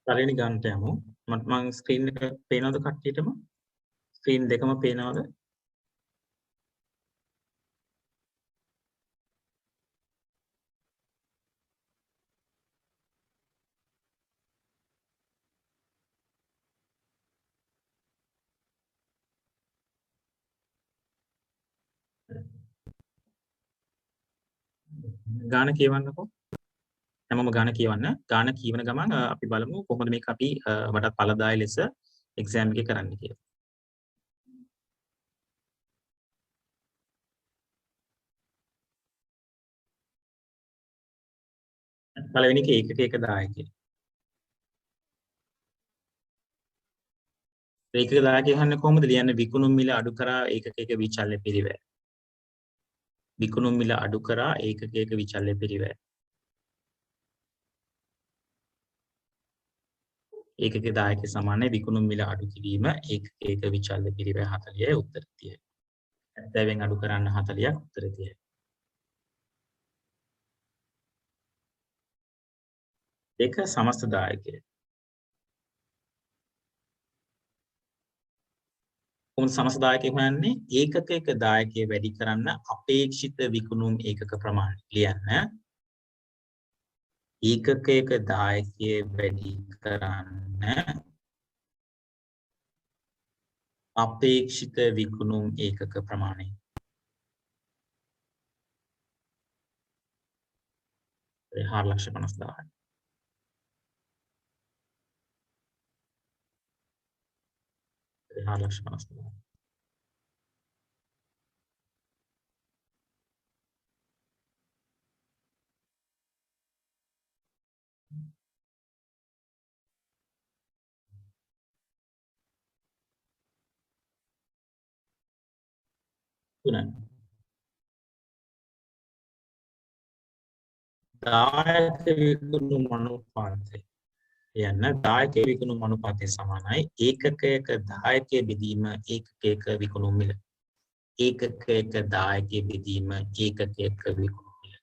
පළවෙනි ගානට යමු. මම ස්ක්‍රීන් එක පේනවද කට්ටියටම? ස්ක්‍රීන් දෙකම පේනවද? ගාන කියවන්නකෝ. හැමෝම ගාන කියවන්න. ගාන කියවන ගමන් අපි බලමු කොහොමද මේක අපි වඩාත් ඵලදායී ලෙස එක්සෑම් එකේ කරන්න කියලා. පළවෙනි එක ඒකක 1000 ඒකක 1000 කියන්නේ කොහොමද ලියන්නේ? විකුණුම් මිල අඩු කරා ඒකක විචල්්‍ය පිරිවැය. විකුණුම් මිල අඩු කරා ඒකක විචල්්‍ය පිරිවැය. ඒකක 1000 සමානයි විකුණුම් මිල අඩු කිරීම ඒකක විචල්්‍ය පිරිවැය 40යි උත්තර 30යි. 70න් අඩු කරන්න 40ක් උත්තර 30යි. දෙක සමස්ත දායකය. කොහොමද සමස්ත දායකය හොයන්නේ? ඒකක දායකය වැඩි කරන්න අපේක්ෂිත විකුණුම් ඒකක ප්‍රමාණය ලියන්න. ඒකක දායකය වැඩි කරන්න අපේක්ෂිත විකුණුම් ඒකක ප්‍රමාණය. ඒ 4,50,000. ඒ 4,50,000. තුන. දායක විකුණුම් අනුපාතය. යන්න දායක විකුණුම් අනුපාතය සමානයි ඒකකයක දායකය බෙදීම ඒකකයක විකුණුම් මිල. ඒකකයක දායකය බෙදීම ඒකකයක විකුණුම් මිල.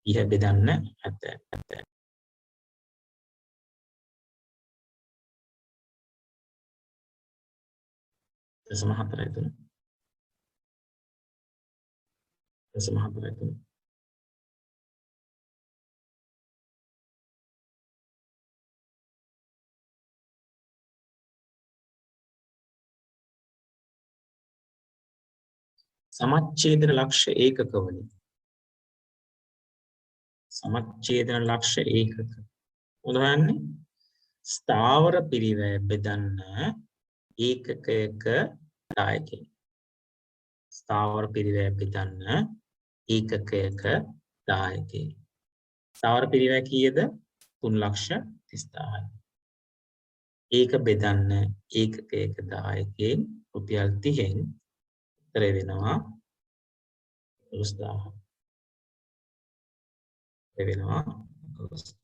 ඉහ බෙදන්න 70. දශම 4.3. දශම 4.3. සමච්ඡේදන ලක්ෂ ඒකක වලින් සමච්ඡේදන ලක්ෂ ඒකක උදාහරණේ ස්ථාවර පිරිවැය බෙදන්න ඒකකයක දායකය. ස්ථාවර පිරිවැය බෙදන්න ඒකකයක දායකය. ස්ථාවර පිරිවැය කීයද? 3,30,000. ඒක බෙදන්න ඒකකයක දායකයෙන් රුපියල් 30න් උත්තර වෙනවා 11,000. වෙනවා 11,000.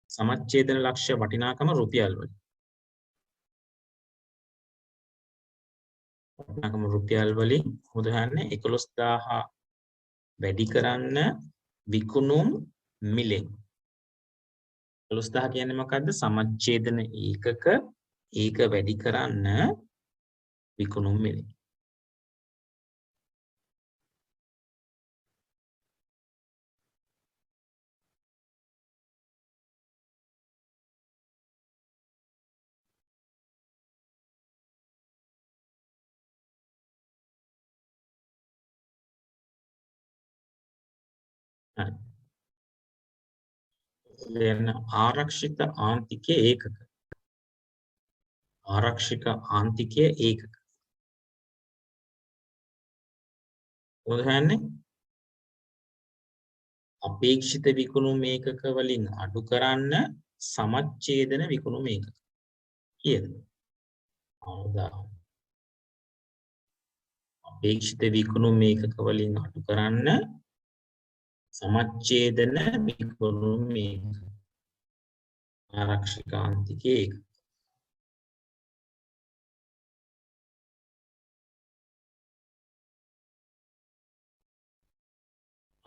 සමච්ඡේදන ලක්ෂ වටිනාකම රුපියල් වලින්. වටිනාකම රුපියල් වලින් උදාහරණ 11,000 වැඩි කරන්න විකුණුම් මිලෙන්. 11,000 කියන්නේ මොකද්ද? සමච්ඡේදන ඒකක ඒක වැඩි කරන්න විකුණුම් මිලෙන්. ආරක්ෂිත ආන්තිකයේ ඒකක. ආරක්ෂික ආන්තිකයේ ඒකක. උදාහරණේ අපේක්ෂිත විකුණුම් ඒකක වලින් අඩු කරන්න සමච්ඡේදන විකුණුම් ඒකක. කීයද? 9,000. අපේක්ෂිත විකුණුම් ඒකක වලින් අඩු කරන්න සමච්ඡේදන විකුණුම් ඒකක. ආරක්ෂික ආන්තිකයේ ඒකක.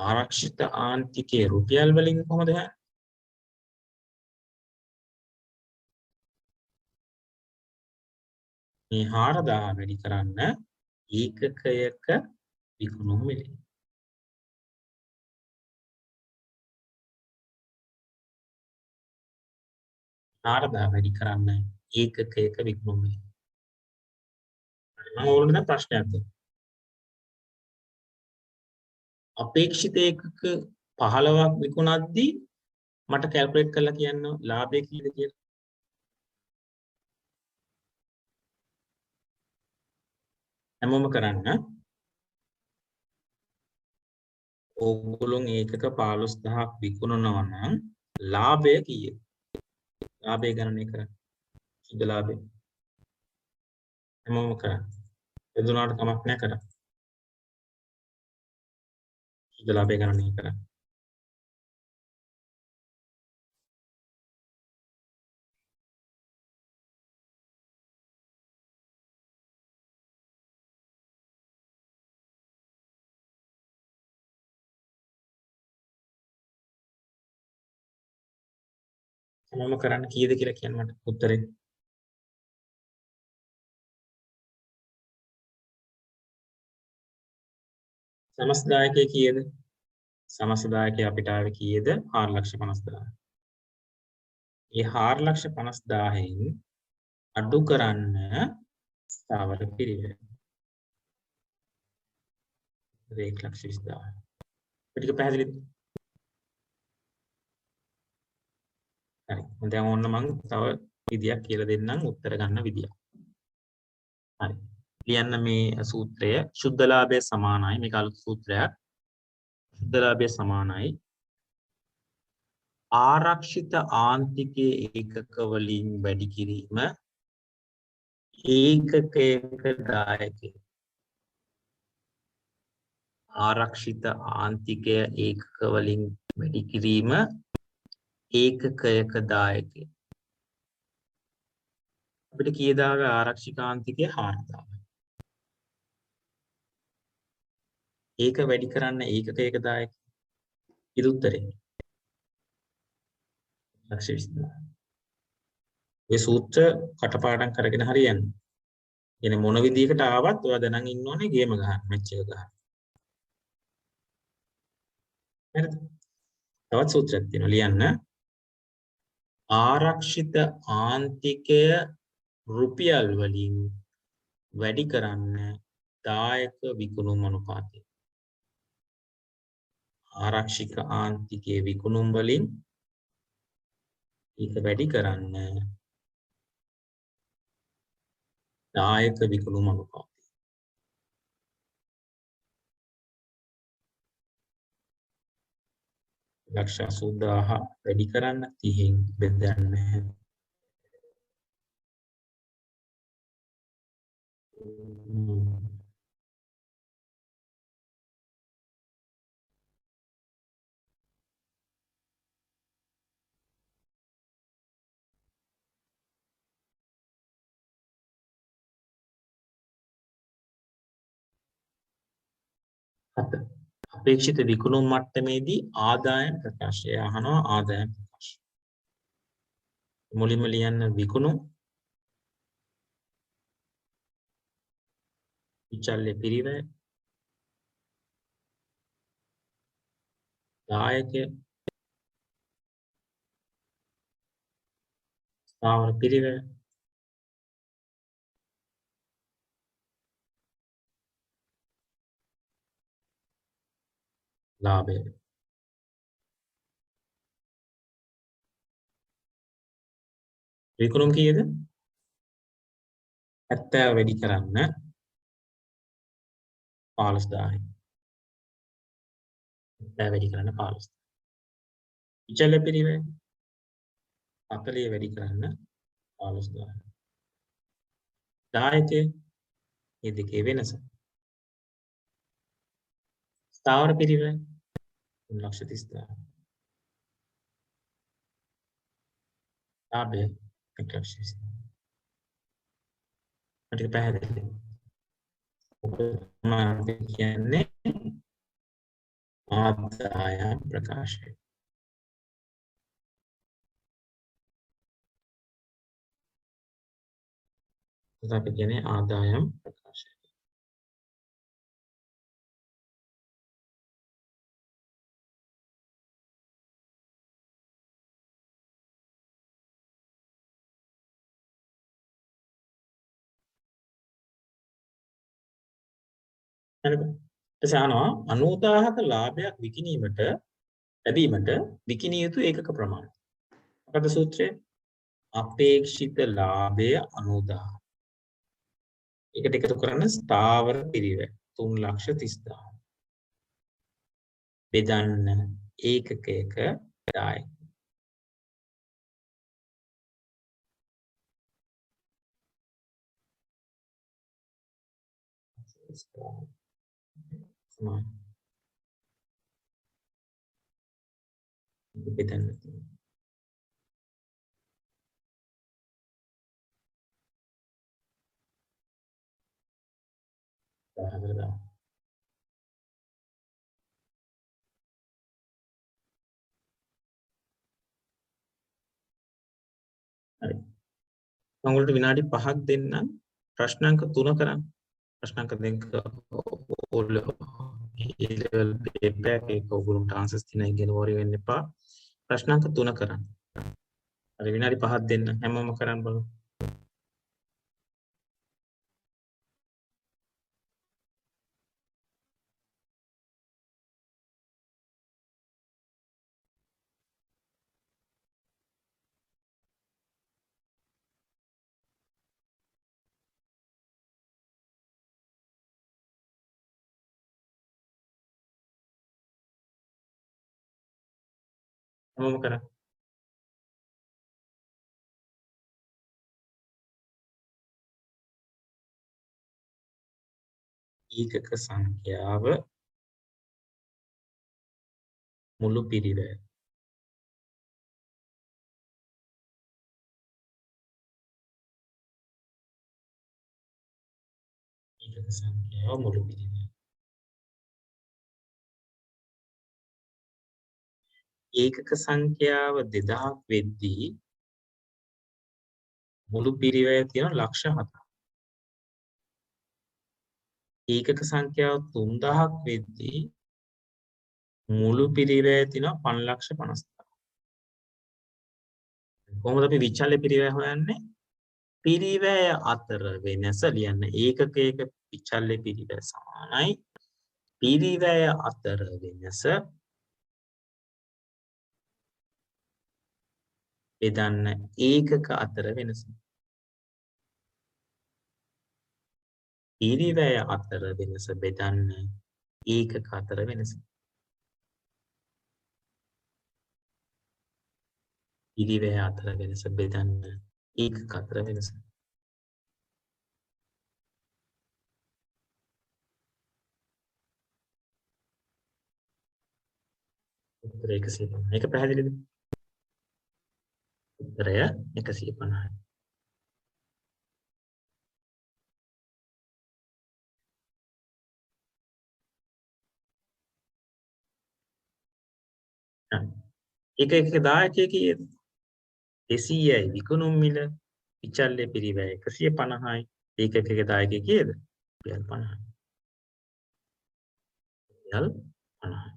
ආරක්ෂිත ආන්තිකයේ රුපියල් වලින් කොහොමද යන්නේ? මේ 4000 වැඩි කරන්න ඒකකයක විකුණුම් මිලයි. 4000 වැඩි කරන්න ඒකකයක විකුණුම් මිලයි. මම ඕගොල්ලන්ට දැන් ප්‍රශ්නයක් දෙන්න. අපේක්ෂිත ඒකක 15ක් විකුණද්දී මට කැල්කියුලේට් කරලා කියන්න ලාභය කීයද කියලා. හැමෝම කරන්න. ඕගොල්ලෝ ඒකක 15000ක් විකුණනවා නම් ලාභය කීයද? ලාභය ගණනය කරන්න. සුද්ධ ලාභය. හැමෝම කරන්න. එදුනාට කමක් නැහැ කරන්න. සුද්ධ ලාභය ගණනය කරන්න. හැමෝම කරන්න කීයද කියලා කියන්න මට උත්තරේ. සමස්තදායකයේ කීයද? සමස්තදායකයේ අපිට ආවේ කීයද? 4,50,000. ඒ 4,50,000න් අඩු කරන්න ස්ථාවර පිරිවෙන. 1,20,000. ටික පැහැදිලිද? හරි. දැන් ඕන්න මම තව විදියක් කියලා දෙන්නම් උත්තර ගන්න විදිය. හරි. ලියන්න මේ සූත්‍රය ශුද්ධ ලාභය සමානයි මේක අලුත් සූත්‍රයක්. ශුද්ධ ලාභය සමානයි ආරක්ෂිත ආන්තිකයේ ඒකක වලින් වැඩි කිරීම ඒකකයක දායකය. ආරක්ෂිත ආන්තිකය ඒකක වලින් වැඩි කිරීම ඒකකයක දායකය. අපිට කීයද ආරක්ෂිකාන්තිකය 4000. ඒක වැඩි කරන්න ඒකකයක දායකය. ඊට උත්තරේ 1,20,000. ඒ සූත්‍ර කටපාඩම් කරගෙන හරියන්න. එනේ මොන විදියකට ආවත් ඔයා දැනන් ඉන්න ඕනේ ගේම ගන්න මැච් එක ගන්න. හරිද? තවත් සූත්‍රයක් තියෙනවා ලියන්න. ආරක්ෂිත ආන්තිකය රුපියල් වලින් වැඩි කරන්න දායක විකුණුම් අනුපාතය. ආරක්ෂික ආන්තිකයේ විකුණුම් වලින් ඒක වැඩි කරන්න දායක විකුණුම් අනුපාතය. ලක්ෂ 80,000 වැඩි කරන්න 30න් බෙදන්න. අපේක්ෂිත විකුණුම් මට්ටමේදී ආදායම් ප්‍රකාශය අහනවා ආදායම් ප්‍රකාශය. මුලින්ම ලියන්න විකුණුම් විචල්්‍ය පිරිවැය දායකය ස්ථාවර පිරිවැය ලාභය. විකුණුම් කීයද? 70 වැඩි කරන්න 15,000. 70 වැඩි කරන්න 15,000. විචල්්‍ය පිරිවැය 40 වැඩි කරන්න 15,000. දායකය මේ දෙකේ වෙනස. ස්ථාවර පිරිවැය 3,30,000. ලාභය 1,20,000. ටික පැහැදිලිද? ඔබ කියන්නේ ආදායම් ප්‍රකාශය. එතකොට අපි කියන්නේ ආදායම් ප්‍රකාශය. හරිද? ඊට අහනවා 90000ක ලාභයක් විකිණීමට ලැබීමට විකිණිය යුතු ඒකක ප්‍රමාණය. මොකද සූත්‍රය? අපේක්ෂිත ලාභය 90000. ඒකට එකතු කරන්න ස්ථාවර පිරිවැය 3,30,000. බෙදන්න ඒකකයක දායක. සමාන. බෙදන්න තියෙනවා. හදලා හරි. මම ඔයාලට විනාඩි 5ක් දෙන්නම් ප්‍රශ්න අංක 3 කරන්න. ප්‍රශ්න අංක 2 level paper එකක ඔයගොල්ලන්ට answers තියෙනවා ඉගෙන worry වෙන්න එපා. ප්‍රශ්න අංක 3 කරන්න. හරි විනාඩි 5ක් දෙන්න හැමෝම කරන්න බලමු. හැමෝම කරන්න. ඒකක සංඛ්‍යාව මුළු පිරිවැය. ඒකක සංඛ්‍යාව මුළු පිරිවැය. ඒකක සංඛ්‍යාව 2000ක් වෙද්දී මුළු පිරිවැය තියෙන ලක්ෂ 7ක්. ඒකක සංඛ්‍යාව 3000ක් වෙද්දී මුළු පිරිවැය තියෙනවා 5,50,000. කොහොමද අපි විචල්්‍ය පිරිවැය හොයන්නේ? පිරිවැය අතර වෙනස ලියන්න. ඒකකයක විචල්්‍ය පිරිවැය සමානයි පිරිවැය අතර වෙනස බෙදන්න ඒකක අතර වෙනස. පිරිවැය අතර වෙනස බෙදන්න ඒකක අතර වෙනස. පිරිවැය අතර වෙනස බෙදන්න ඒකක අතර වෙනස. උත්තරය 150. ඒක පැහැදිලිද? උත්තරය 150යි. එක එක දායකයෙ කීයද? 200යි විකුණුම් මිල විචල්්‍ය පිරිවැය 150යි. ඒකක දායකයෙ කීයද? 50යි. 50යි.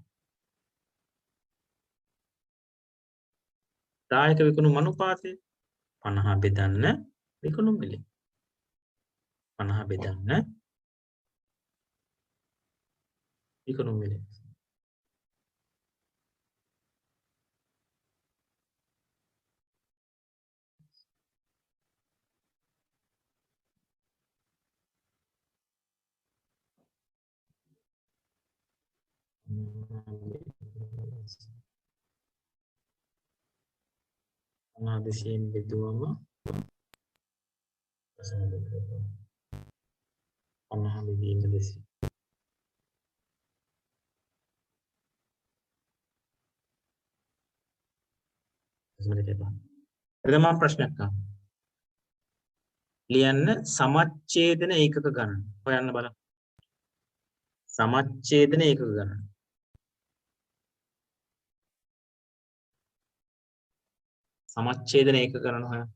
දායක විකුණුම් අනුපාතය 50 බෙදන්න විකුණුම් මිල. 50 බෙදන්න විකුණුම් මිල. අනාදශයෙන් බෙදුවම 50 බෙදීම 200. එතකොට මම ප්‍රශ්නයක් අහනවා. ලියන්න සමච්ඡේදන ඒකක ගණන. හොයන්න බලන්න. සමච්ඡේදන ඒකක ගණන. සමච්ඡේදන ඒකකරණ හොයන්න.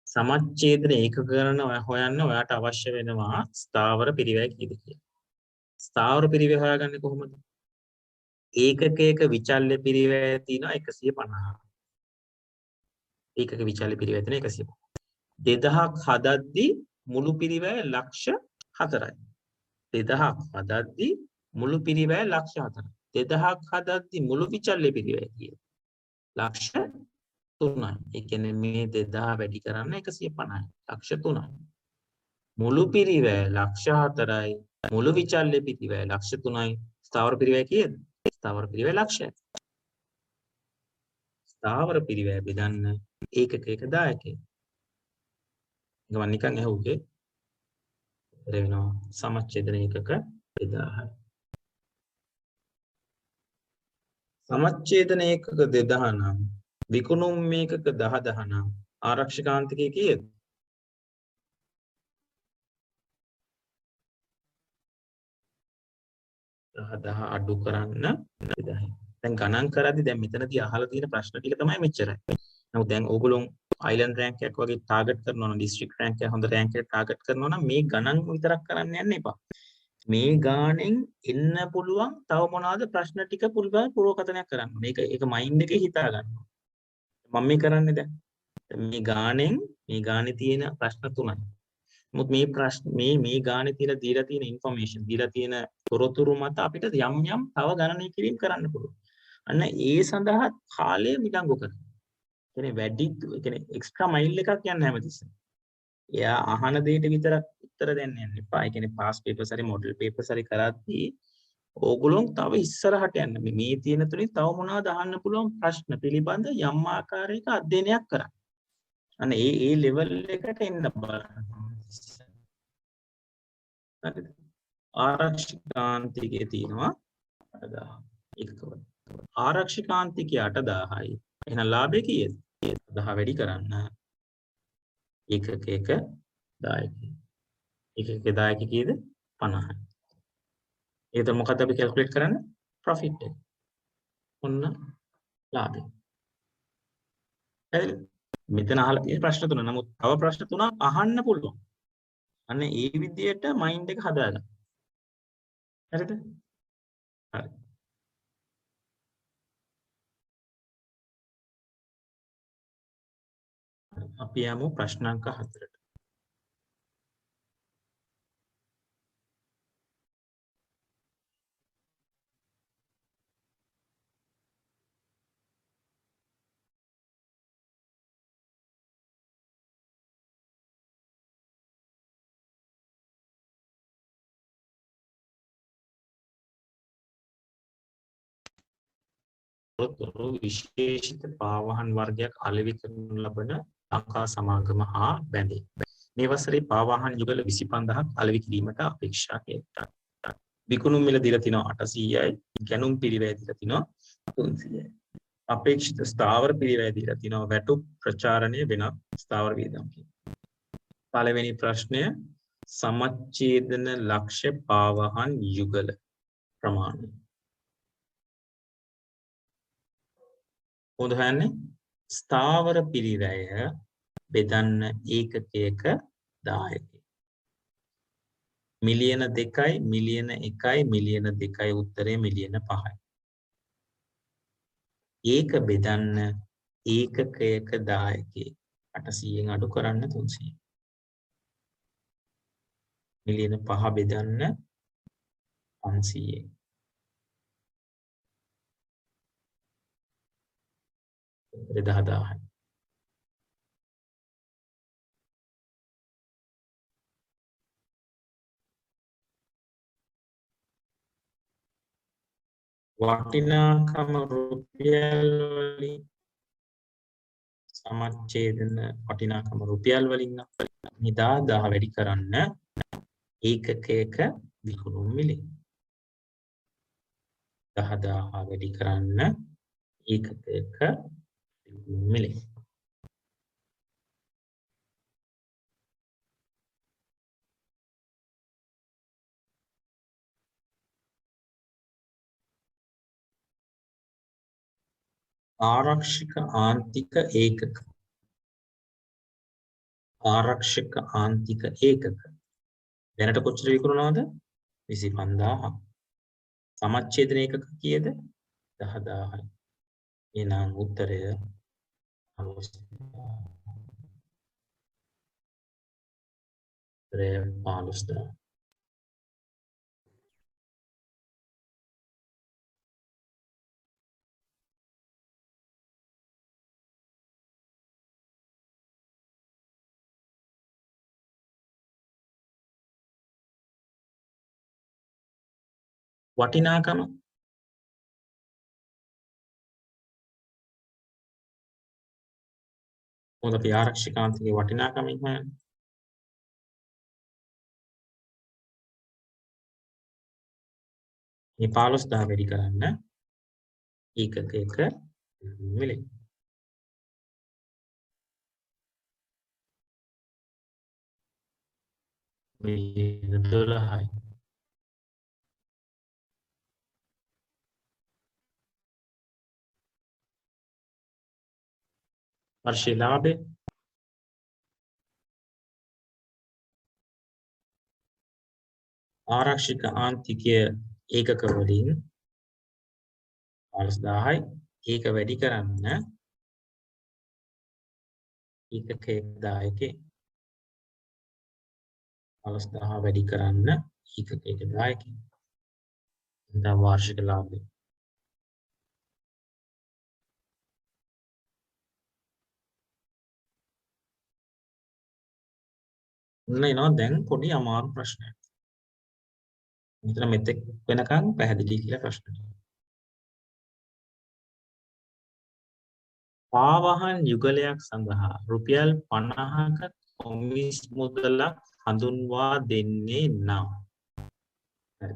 සමච්ඡේදන ඒකකරණ හොයන්න ඔයාට අවශ්‍ය වෙනවා ස්ථාවර පිරිවැය කීයද කියලා. ස්ථාවර පිරිවැය හොයාගන්නේ කොහොමද? ඒකකයක විචල්්‍ය පිරිවැය තියෙනවා 150. ඒකක විචල්්‍ය පිරිවැය තියෙනවා 150. 2000ක් හදද්දී මුළු පිරිවැය ලක්ෂ 4යි. 2000ක් හදද්දී මුළු පිරිවැය ලක්ෂ 4යි. 2000ක් හදද්දී මුළු විචල්්‍ය පිරිවැය කීයද? ලක්ෂ 3යි. ඒ කියන්නේ මේ 2000 වැඩි කරන්න 150යි. ලක්ෂ 3යි. මුළු පිරිවැය ලක්ෂ 4යි. මුළු විචල්්‍ය පිරිවැය ලක්ෂ 3යි. ස්ථාවර පිරිවැය කීයද? ස්ථාවර පිරිවැය ලක්ෂයයි. ස්ථාවර පිරිවැය බෙදන්න ඒකකයක දායකය. ඒක මම නිකන් ඇහුවේ. වෙනවා සමච්ඡේදන ඒකක 2000යි. සමච්ඡේදන ඒකක 2000 නම් විකුණුම් ඒකක 10000 නම් ආරක්ෂකාන්තිකය කීයද? 10000 අඩු කරන්න 2000යි. දැන් ගණන් කරද්දි දැන් මෙතනදී අහලා තියෙන ප්‍රශ්න ටික තමයි මෙච්චරයි. නමුත් දැන් ඕගොල්ලෝ අයිලන්ඩ් රෑන්ක් එකක් වගේ ටාගට් කරනවා නම් ඩිස්ට්‍රික්ට් රෑන්ක් එක හොඳ රෑන්ක් එකක් ටාගට් කරනවා නම් මේ ගණන් විතරක් කරන්න යන්න එපා. මේ ගාණෙන් එන්න පුළුවන් තව මොනවාද ප්‍රශ්න ටික පුළුවන් පුරවකථනයක් කරන්න. මේක මයින්ඩ් එකේ හිතා ගන්න. මම මේ කරන්නේ දැන් මේ ගාණේ තියෙන ප්‍රශ්න තුනයි. නමුත් මේ ප්‍රශ්න මේ ගාණේ තියලා දීලා තියෙන ইনফরমේෂන් දීලා තියෙන තොරතුරු මත අපිට යම් තව ගණනය කිරීම කරන්න පුළුවන්. අන්න ඒ සඳහා කාලය මිඩංගු කරනවා. කියන්නේ වැඩි කියන්නේ එක්ස්ට්‍රා මයිල් එකක් යන්න හැමතිස්සෙම. එයා අහන දෙයට විතරක් උත්තර දෙන්න යන්න එපා. ඒ කියන්නේ පාස් පේපර්ස් හරි මොඩල් පේපර්ස් හරි කරද්දී ඕගොල්ලෝ තව ඉස්සරහට යන්න. මේ තියෙන තුලින් තව මොනවද අහන්න පුළුවන් ප්‍රශ්න පිළිබඳ යම් ආකාරයක අධ්‍යයනයක් කරන්න. අන්න ඒ ලෙවල් එකට එන්න බලන්න. හරිද? ආරක්ෂිකාන්තිකයේ තියෙනවා 8000. ඒකකවල. ආරක්ෂිකාන්තිකයේ 8000යි. එහෙනම් ලාභය කීයද? 10 වැඩි කරන්න ඒකක දායකය. ඒකක දායකය කීයද? 50යි. ඒකට මොකද අපි කැල්කියුලේට් කරන්නේ? ප්‍රොෆිට් එක. ඔන්න ලාභය. හරිද? මෙතන අහලා තියෙන ප්‍රශ්න තුන. නමුත් තව ප්‍රශ්න තුනක් අහන්න පුළුවන්. අන්න ඒ විදිහට මයින්ඩ් එක හදාගන්න. හරිද? හරි. අපි යමු ප්‍රශ්න අංක 4ට. තොරතුරු විශේෂිත පාවාහන් වර්ගයක් අලෙවි කරනු ලබන ලංකා සමාගම හා බැඳේ. මේ වසරේ පාවාහන් යුගල 25000ක් අලෙවි කිරීමට අපේක්ෂා කෙරෙනවා. විකුණුම් මිල දීලා තිනවා 800යි, ගැනුම් පිරිවැය දීලා තිනවා 300යි. අපේක්ෂිත ස්ථාවර පිරිවැය දීලා තිනවා වැටුප් ප්‍රචාරණය වෙනත් ස්ථාවර වියදම්. පළවෙනි ප්‍රශ්නය සමච්ඡේදන ලක්ෂ්‍ය පාවාහන් යුගල ප්‍රමාණය. කොහොමද හොයන්නේ? ස්ථාවර පිරිවැය බෙදන්න ඒකකයක දායකය. මිලියන 2යි මිලියන 1යි මිලියන 2යි උත්තරේ මිලියන 5යි. ඒක බෙදන්න ඒකකයක දායකය 800න් අඩු කරන්න 300. මිලියන 5 බෙදන්න 500. උත්තරේ 10000යි. වටිනාකම රුපියල් වලින් සමච්ඡේදන වටිනාකම රුපියල් වලින් නම් 10000 වැඩි කරන්න ඒකකයක විකුණුම් මිලෙන් 10000 වැඩි කරන්න ඒකකයක විකුණුම් මිලෙන් ආරක්ෂක ආන්තික ඒකක ආරක්ෂක ආන්තික ඒකක දැනට කොච්චර විකුණනවද 25000 සමච්ඡේදන ඒකක කීයද 10000යි එහෙනම් උත්තරය 15000 වටිනාකම මොකද අපි ආරක්ෂකාන්තිකේ වටිනාකමින් හොයන්නේ මේ 15000 වැඩි කරන්න ඒකකයක මිලේ මේ 12යි වර්ෂයේ ලාභය ආරක්ෂක ආන්තිකය ඒකක වලින් 15000යි ඒක වැඩි කරන්න ඒකකයේ දායකේ 15000 වැඩි කරන්න ඒකකයේ දායකේ දැන් වාර්ෂික ලාභය එනවා දැන් පොඩි අමාරු ප්‍රශ්නයක්. මෙතන මෙතෙක් වෙනකන් පැහැදිලි කියලා ප්‍රශ්නයක්. පාවහන් යුගලයක් සඳහා රුපියල් 50ක කොමිස් මුදලක් හඳුන්වා දෙන්නේ නම්. හරි.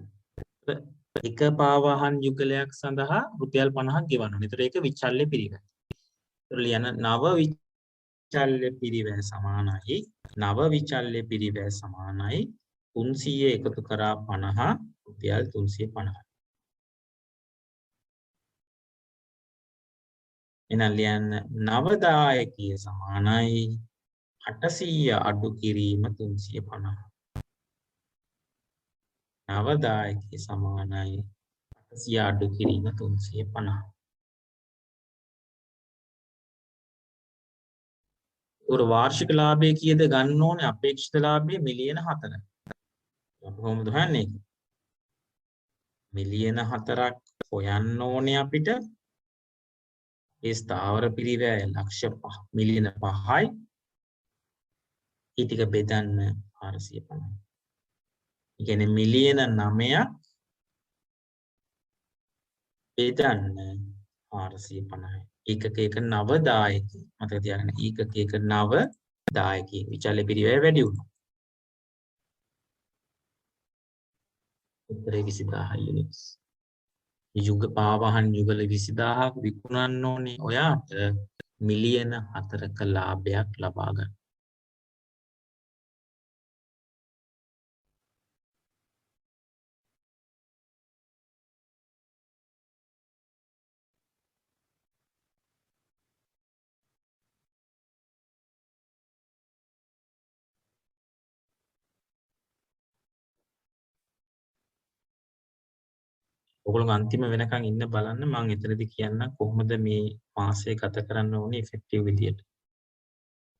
එක පාවහන් යුගලයක් සඳහා රුපියල් 50ක් ගෙවනවා. ඒතර ඒක විචල්්‍ය පිරිවැය. ඒතර ලියන නව විචල්්‍ය පිරිවැය සමානයි නව විචල්්‍ය පිරිවැය සමානයි 300 එකතු කරා 50 රුපියල් 350. එහෙනම් ලියන්න නවදායකීය සමානයි 800 අඩු කිරීම 350. නවදායකීය සමානයි 800 අඩු කිරීම 350. උර වාර්ෂික ලාභය කීයද ගන්න ඕනේ අපේක්ෂිත ලාභය මිලියන 4. අපි කොහොමද හොයන්නේ? මිලියන 4ක් හොයන්න ඕනේ අපිට. ඒ ස්ථාවර පිරිවැය ලක්ෂ 5 මිලියන 5යි. ඊටික බෙදන්න 450. ඒ කියන්නේ මිලියන 9ක් බෙදන්න 450යි. ඒකක නව දායකී මතක තියාගන්න ඒකක නව දායකී විචල්්‍ය පිරිවැය වැඩි වුණා. උත්තරේ 20000 යුනිට්ස්. යුග පාවහන් යුගල 20000ක් විකුණන්න ඕනේ ඔයාට මිලියන 4ක ලාභයක් ලබා ගන්න. ඔයගොල්ලෝ අන්තිම වෙනකන් ඉන්න බලන්න මම එතනදි කියන්න කොහොමද මේ මාසය ගත කරන්න ඕනේ ඉෆෙක්ටිව් විදියට.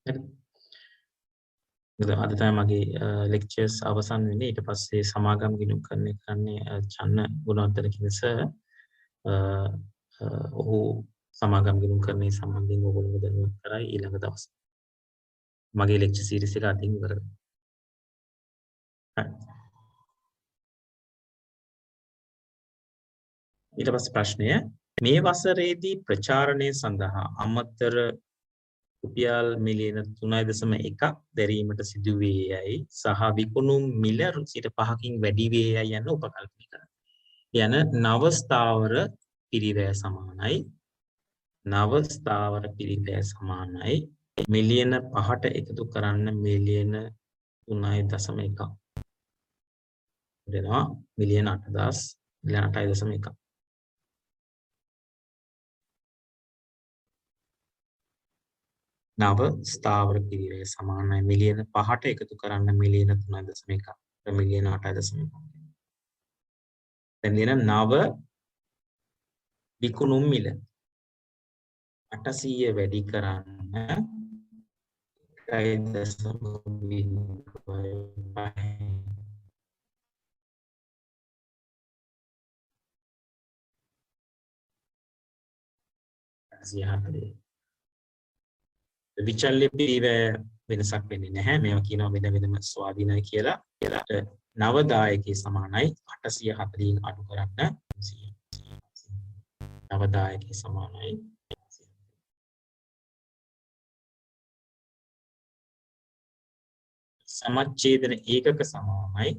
හරිද? අද තමයි මගේ ලෙක්චර්ස් අවසන් වෙන්නේ. ඊට පස්සේ සමාගම් ගිණුම් කරන්නේ චන්න ගුණවර්ධන කිනස ඔහු සමාගම් ගිණුම් කරන්නේ සම්බන්ධයෙන් ඔයගොල්ලෝ දැනුවත් කරයි ඊළඟ දවසේ. මගේ ලෙක්චර් සීරීස් එක අදින් ඉවර කරනවා. ඊට පස්සේ ප්‍රශ්නය මේ වසරේදී ප්‍රචාරණය සඳහා අමතර රුපියල් මිලියන 3.1ක් දැරීමට සිදු වේ යයි සහ විකුණුම් මිල 5%කින් වැඩි වේ යයි යන උපකල්පනය කරනවා. යන නව ස්ථාවර පිරිවැය සමානයි නව ස්ථාවර පිරිවැය සමානයි මිලියන 5ට එකතු කරන්න මිලියන 3.1ක් දෙනවා මිලියන 8000 මිලියන 8.1 නව ස්ථාවර පිරිවැය සමානයි මිලියන 5ට එකතු කරන්න මිලියන 3.1 මිලියන 8.1. දැන් දෙන නව විකුණුම් මිල 800 වැඩි කරන්න 1.05 විචල්්‍ය පිරිවැය වෙනසක් වෙන්නේ නැහැ. මේවා කියනවා වෙන වෙනම ස්වාධීනයි කියලා. නව දායකයේ සමානයි 840න් අඩු කරන්න 9 දායකයේ සමානයි සමච්ඡේදන ඒකක සමානයි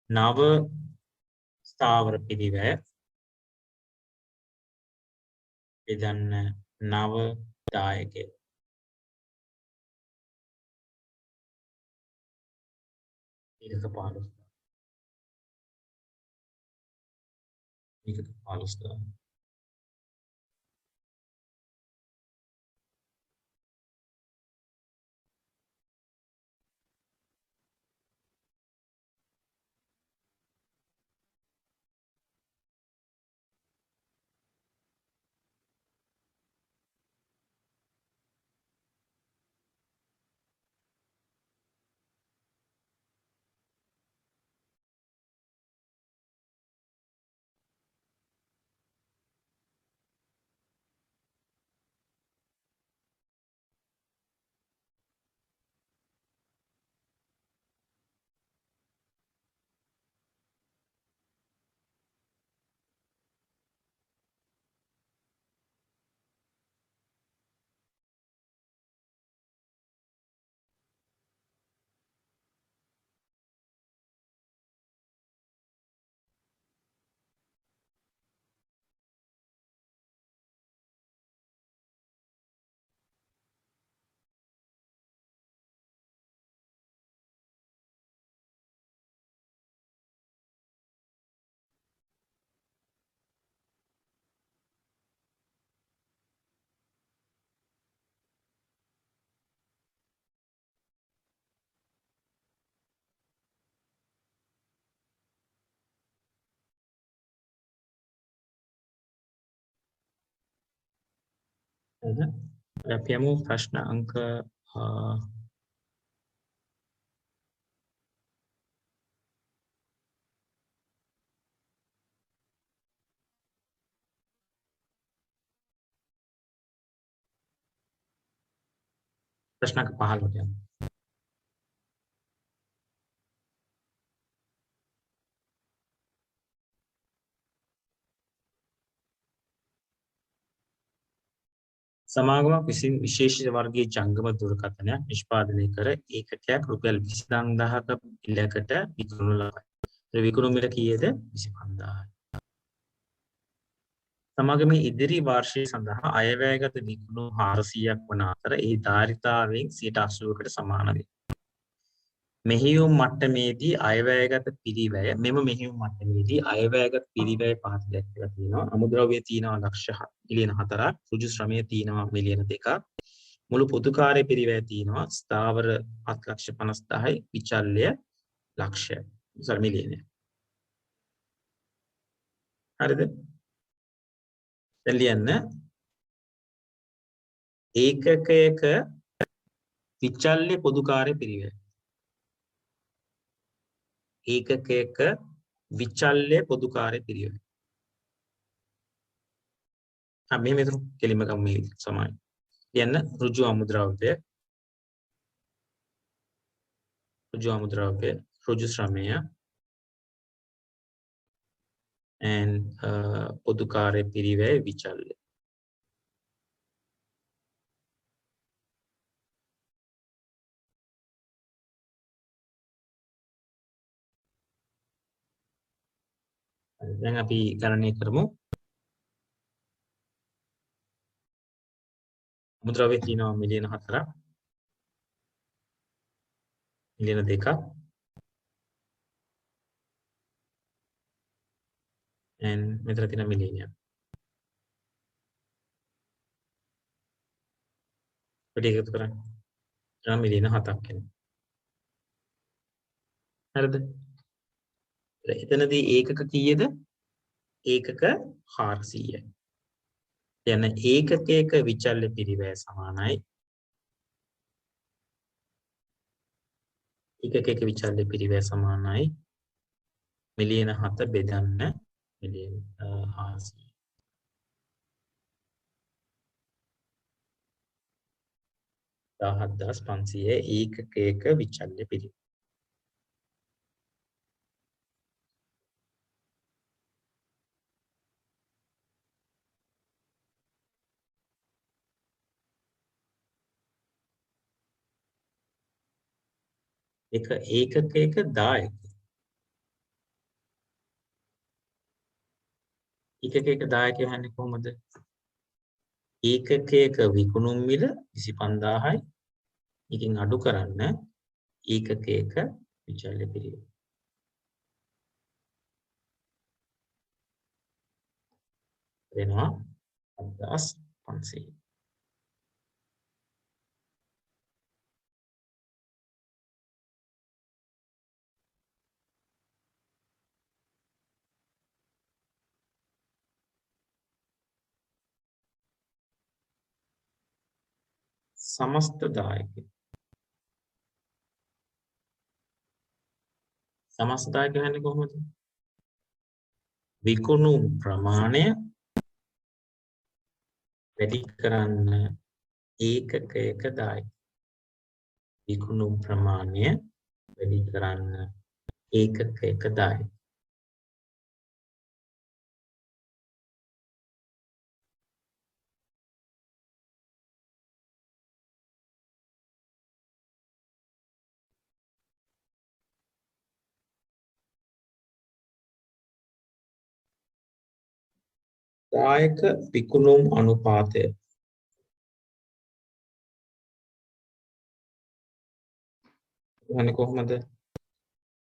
නව ස්ථාවර පිරිවැය බෙදන්න නව දායකය ඒකක 15 ඒකක 15 අපි යමු ප්‍රශ්න අංක ප්‍රශ්න අංක 15ට යමු. සමාගමක් විසින් විශේෂ වර්ගයේ ජංගම දුරකථනයක් නිෂ්පාදනය කර ඒකකයක් රුපියල් 25000ක ඉලකට විකුණනු ලබයි. විකුණුම් මිල කීයද? 25000යි. සමාගමේ ඉදිරි වාර්ෂිකය සඳහා අයවැයගත විකුණුම් 400ක් වන අතර ඒ ධාරිතාවයෙන් 80%කට සමාන වේ. මෙහියුම් මට්ටමේදී අයවැයගත පිරිවැය මෙම මෙහියුම් මට්ටමේදී අයවැයගත පිරිවැය පහත දැක්වලා තියෙනවා. අමුද්‍රව්‍ය තියෙනවා ලක්ෂ මිලියන 4ක්, ඍජු ශ්‍රමය තියෙනවා මිලියන 2ක්. මුළු පොදු කාර්ය පිරිවැය තියෙනවා ස්ථාවර 7,50,000යි, විචල්්‍ය ලක්ෂය. මිලියනය. හරිද? දැන් ලියන්න ඒකකයක විචල්්‍ය පොදු කාර්ය පිරිවැය. ඒකකයක විචල්්‍ය පොදු කාර්ය පිරිවැය. මේ මෙතන කෙලින්ම ගමු මේ සමානයි. ලියන්න ඍජු අමුද්‍රව්‍ය, ඍජු ශ්‍රමය and පොදු කාර්ය පිරිවැය විචල්්‍ය. දැන් අපි ගණනය කරමු. අමුද්‍රව්‍ය තියෙනවා මිලියන 4ක්, මිලියන 2ක් and මෙතන තියෙන මිලියනයක්. වැඩි එකතු කරන්න. එනවා මිලියන 7ක් එනවා. හරිද? එතනදී ඒකක කීයද? ඒකක 400යි. යන ඒකකයක විචල්්‍ය පිරිවැය සමානයි ඒකකයක විචල්්‍ය පිරිවැය සමානයි මිලියන 7 බෙදන්න මිලියන 400. 17500 ඒකකයක විචල්්‍ය පිරිවැය. එක ඒකකයක 10යි. ඒකකයක 10 කියන්නේ කොහොමද? ඒකකයක විකුණුම් මිල 25000යි. එකෙන් අඩු කරන්න ඒකකයක විචල්්‍ය පිරිවැය. වෙනවා 7500. සමස්ත දායකය. සමස්ත දායකය කියන්නේ කොහොමද? විකුණුම් ප්‍රමාණය වැඩි කරන්න ඒකකයක දායකය. විකුණුම් ප්‍රමාණය වැඩි කරන්න ඒකකයක දායකය. දායක විකුණුම් අනුපාතය කියන්නේ කොහොමද?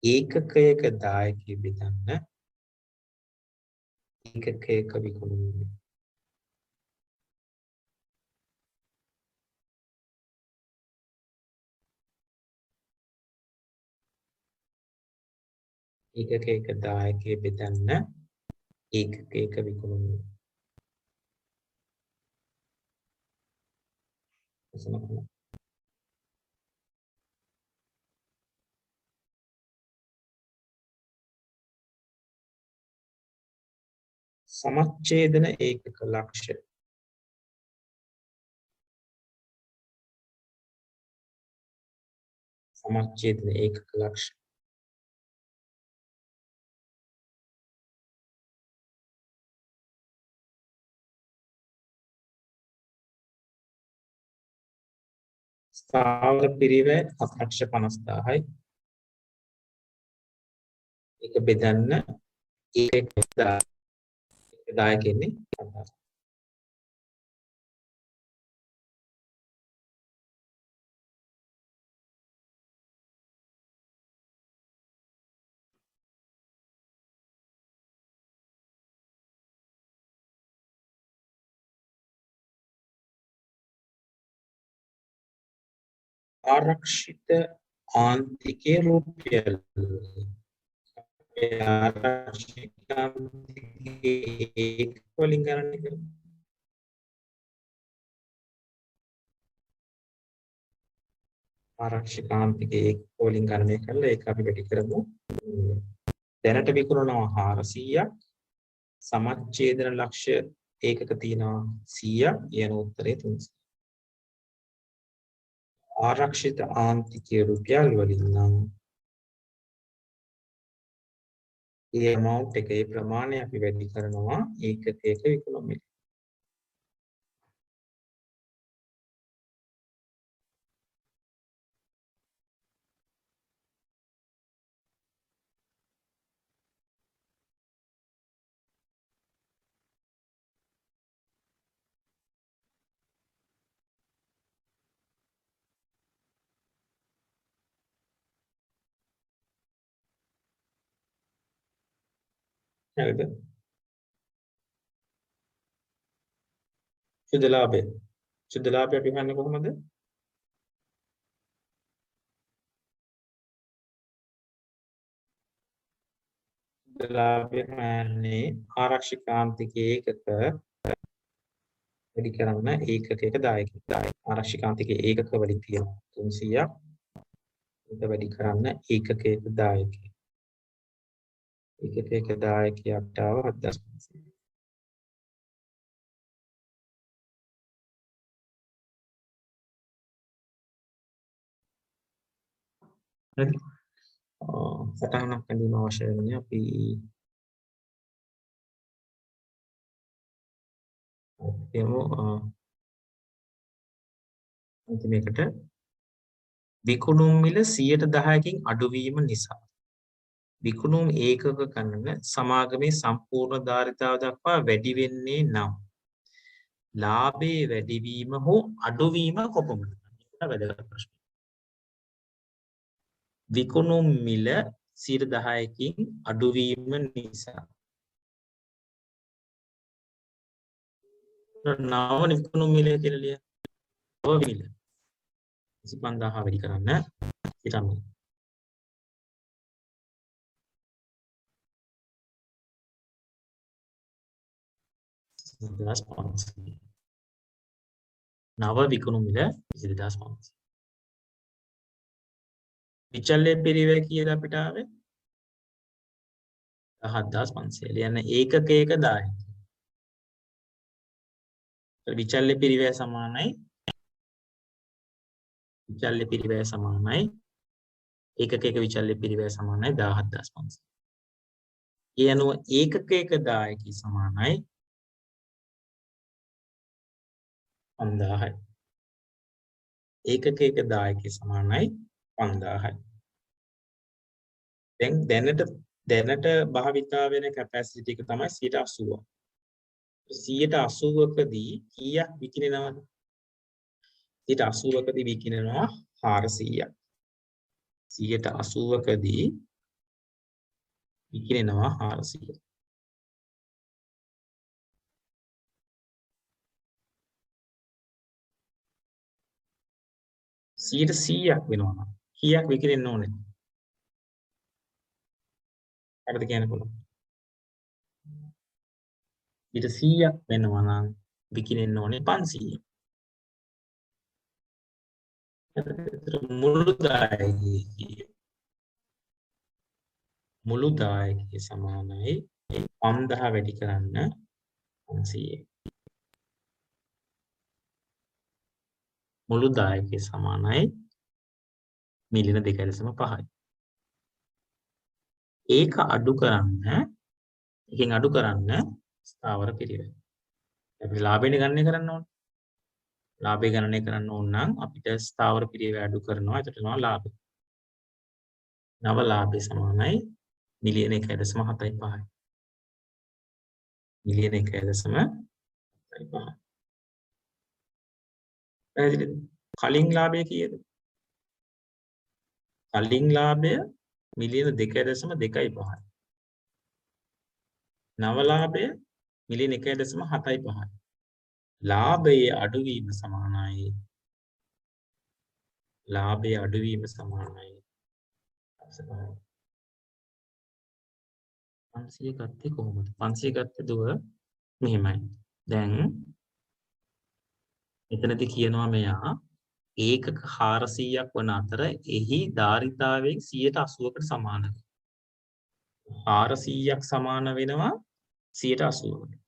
ඒකකයක දායකය බෙදන්න ඒකකයක විකුණුම්. ඒකකයක දායකය බෙදන්න ඒකකයක විකුණුම්. සමච්ඡේදන ඒකක ලක්ෂ. සමච්ඡේදන ඒකක ලක්ෂ. ස්ථාවර පිරිවැය 7,50,000යි. ඒක බෙදන්න ඒකක දායකයන්නේ 5000. ආරක්ෂිත ආන්තිකයේ රුපියල්. ආරක්ෂිත ආන්තිකයේ ඒක වලින් ගණන් කරමු. ආරක්ෂිත ආන්තිකයේ ඒක වලින් ගණනය කරලා ඒක අපි වැඩි කරමු. දැනට විකුණනවා 400ක්. සමච්ඡේදන ලක්ෂ ඒකක තියෙනවා 100ක්. යන උත්තරේ 300. ආරක්ෂිත ආන්තිකයේ රුපියල් වලින් නම් ඒ amount එකේ ප්‍රමාණය අපි වැඩි කරනවා ඒකකයක විකුණුම මිල. හරිද? චුදලාභය. චුදලාභය අපි හන්නේ කොහොමද? චුදලාභය හන්නේ ආරක්ෂිකාන්තික ඒකක වැඩි කරන්න ඒකකයක දායකය. ආරක්ෂිකාන්තික ඒකක වලින් තියෙනවා 300ක්. ඒක වැඩි කරන්න ඒකකයක දායකය. ඒකකයක දායකයට ආව 7500. හරි. සටහනක් ඇඳීම අවශ්‍ය වෙන්නේ අපි කියමු අන්තිමේකට විකුණුම් මිල 10%කින් අඩුවීම නිසා විකුණුම් ඒකක ගණන සමාගමේ සම්පූර්ණ ධාරිතාව දක්වා වැඩි වෙන්නේ නම් ලාභයේ වැඩිවීම හෝ අඩුවීම කොපමණද? මේක වැදගත් ප්‍රශ්නයක්. විකුණුම් මිල 10%කින් අඩුවීම නිසා නව විකුණුම් මිල කියලා ලියන්න. නව මිල 25000 වැඩි කරන්න ඊටම 20500. නව විකුණුම් මිල 20500. විචල්‍ය පිරිවැය කියලා අපිට ආවේ 17500. කියන්නේ ඒකකයක 10. විචල්‍ය පිරිවැය සමානයි විචල්‍ය පිරිවැය සමානයි ඒකකයක විචල්‍ය පිරිවැය සමානයි 17500. ඒ අනුව ඒකකයක දායකී සමානයි 5000යි. ඒකකයක දායකී සමානයි 5000යි. දැනට භාවිතා වෙන කැපැසිටි එක තමයි 80%. 80%කදී කීයක් විකිනෙනවද? 80%කදී විකිනෙනවා 400ක්. 80%කදී විකිනෙනවා 400. සියයට 100ක් වෙනවා. කීයක් විකිනෙන්න ඕනේ? අපිට කියන්න පුළුවන්. ඊට 100ක් වෙනවා නම් විකිනෙන්න ඕනේ 500. මුළු දායකයේ සමානයි 5000 වැඩි කරන්න 500. මුළු දායකයේ සමානයි මිලියන 2.5යි. ඒක අඩු කරන්න එකෙන් අඩු කරන්න ස්ථාවර පිරිවැය. අපි ලාභය ගණනය කරන්න ඕනේ. ලාභය ගණනය කරන්න ඕන නම් අපිට ස්ථාවර පිරිවැය අඩු කරනවා. එතකොට එනවා ලාභය. නව ලාභය සමානයි මිලියන 1.75යි. මිලියන 1.75. පැහැදිලිද? කලින් ලාභය කීයද? කලින් ලාභය මිලියන 2.25යි. නව ලාභය මිලියන 1.75යි. ලාභයේ අඩුවීම සමානයි 500 ගත්තේ කොහොමද? 500 ගත්තේ දුව මෙහෙමයි. දැන් මෙතනදී කියනවා මෙයා ඒකක 400ක් වන අතර එහි ධාරිතාවයෙන් 80%කට සමානයි. 400ක් සමාන වෙනවා 80%කට.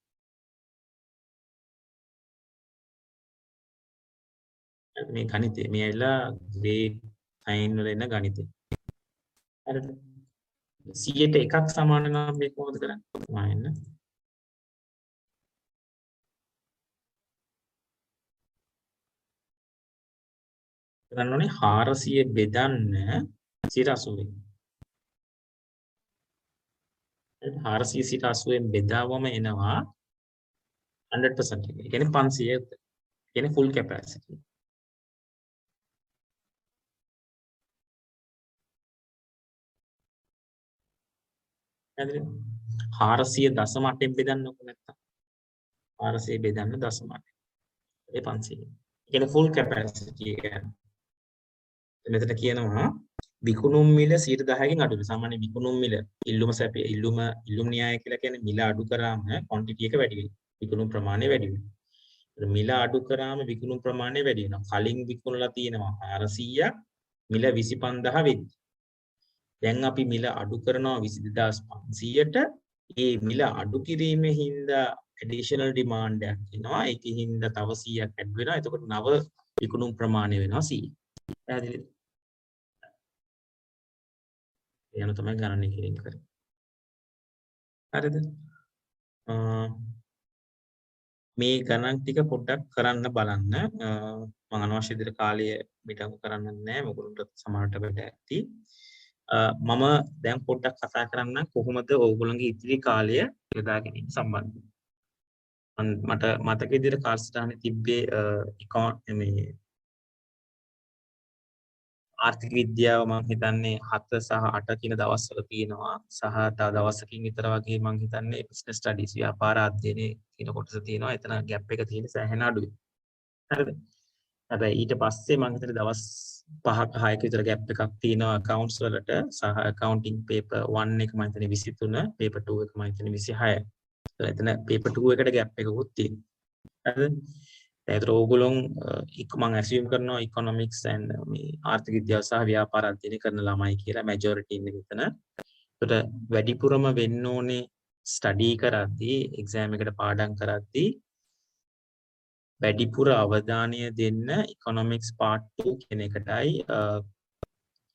මේ ගණිතේ මේ ඇවිල්ලා ග්‍රේඩ් 9 වල එන ගණිතේ. හරිද? 100ට එකක් සමාන නම් මේක කොහොමද කරන්නේ? මායන්න. කරන්න ඕනේ 400 බෙදන්න 80. 400 80ෙන් බෙදාවම එනවා 100% එක. ඒ කියන්නේ 500. ඒ කියන්නේ full capacity. හරිද? 400 දශම 8ෙන් බෙදන්නකො නැත්තම්. 400 බෙදන්න දශම 8. ඒ 500. කියන්නේ full capacity එක. මෙතන කියනවා විකුණුම් මිල 10%කින් අඩුයි. සාමාන්‍ය විකුණුම් මිල ඉල්ලුම න්‍යාය කියලා කියන්නේ මිල අඩු කරාම quantity එක වැඩි වෙනවා. විකුණුම් ප්‍රමාණය වැඩි වෙනවා. මිල අඩු කරාම විකුණුම් ප්‍රමාණය වැඩි වෙනවා. කලින් විකුණලා තියෙනවා 400ක් මිල 25000 වෙද්දි. දැන් අපි මිල අඩු කරනවා 22500ට. ඒ මිල අඩු කිරීමේ හින්දා additional demand එකක් එනවා. ඒකෙන් හින්දා තව 100ක් ඇඩ් වෙනවා. එතකොට නව විකුණුම් ප්‍රමාණය වෙනවා 100. පැහැදිලිද? යන තමයි ගණනය කිරීම කරන්නේ. හරිද? මේ ගණන් ටික පොඩ්ඩක් කරන්න බලන්න. මම අනවශ්‍ය විදිහට කාලය මිටංගු කරන්නේ නැහැ. මොකද සමහරට වැඩ ඇති. මම දැන් පොඩ්ඩක් කතා කරන්න කොහොමද ඕගොල්ලන්ගේ ඉතිරි කාලය යොදා ගැනීම සම්බන්ධව. මට මතක විදිහට කාර්යස්ථානයේ තිබ්බේ මේ ආර්ථික විද්‍යාව මම හිතන්නේ 7 සහ 8 කියන දවස්වල තියෙනවා සහ තව දවසකින් විතර වගේ මම හිතන්නේ බිස්නස් ස්ටඩීස් ව්‍යාපාර අධ්‍යයනයේ කියන කොටස තියෙනවා. එතන ગેප් එක තියෙන සෑහෙන අඩුයි. හරිද? හැබැයි ඊට පස්සේ මම හිතන්නේ දවස් 5ක 6ක විතර ગેප් එකක් තියෙනවා accounts වලට සහ accounting paper 1 එක මම හිතන්නේ 23, paper 2 එක මම හිතන්නේ 26. එතන paper 2 එකට ગેප් එකකුත් තියෙනවා. හරිද? ඒතර ඕගොල්ලෝ මම assume කරනවා economics and මේ ආර්ථික විද්‍යාව සහ ව්‍යාපාර අධ්‍යයනය කරන ළමයි කියලා majority ඉන්නේ මෙතන. ඒතර වැඩිපුරම වෙන්න ඕනේ study කරද්දී exam එකට පාඩම් කරද්දී වැඩිපුර අවධානය දෙන්න economics part 2 කියන එකටයි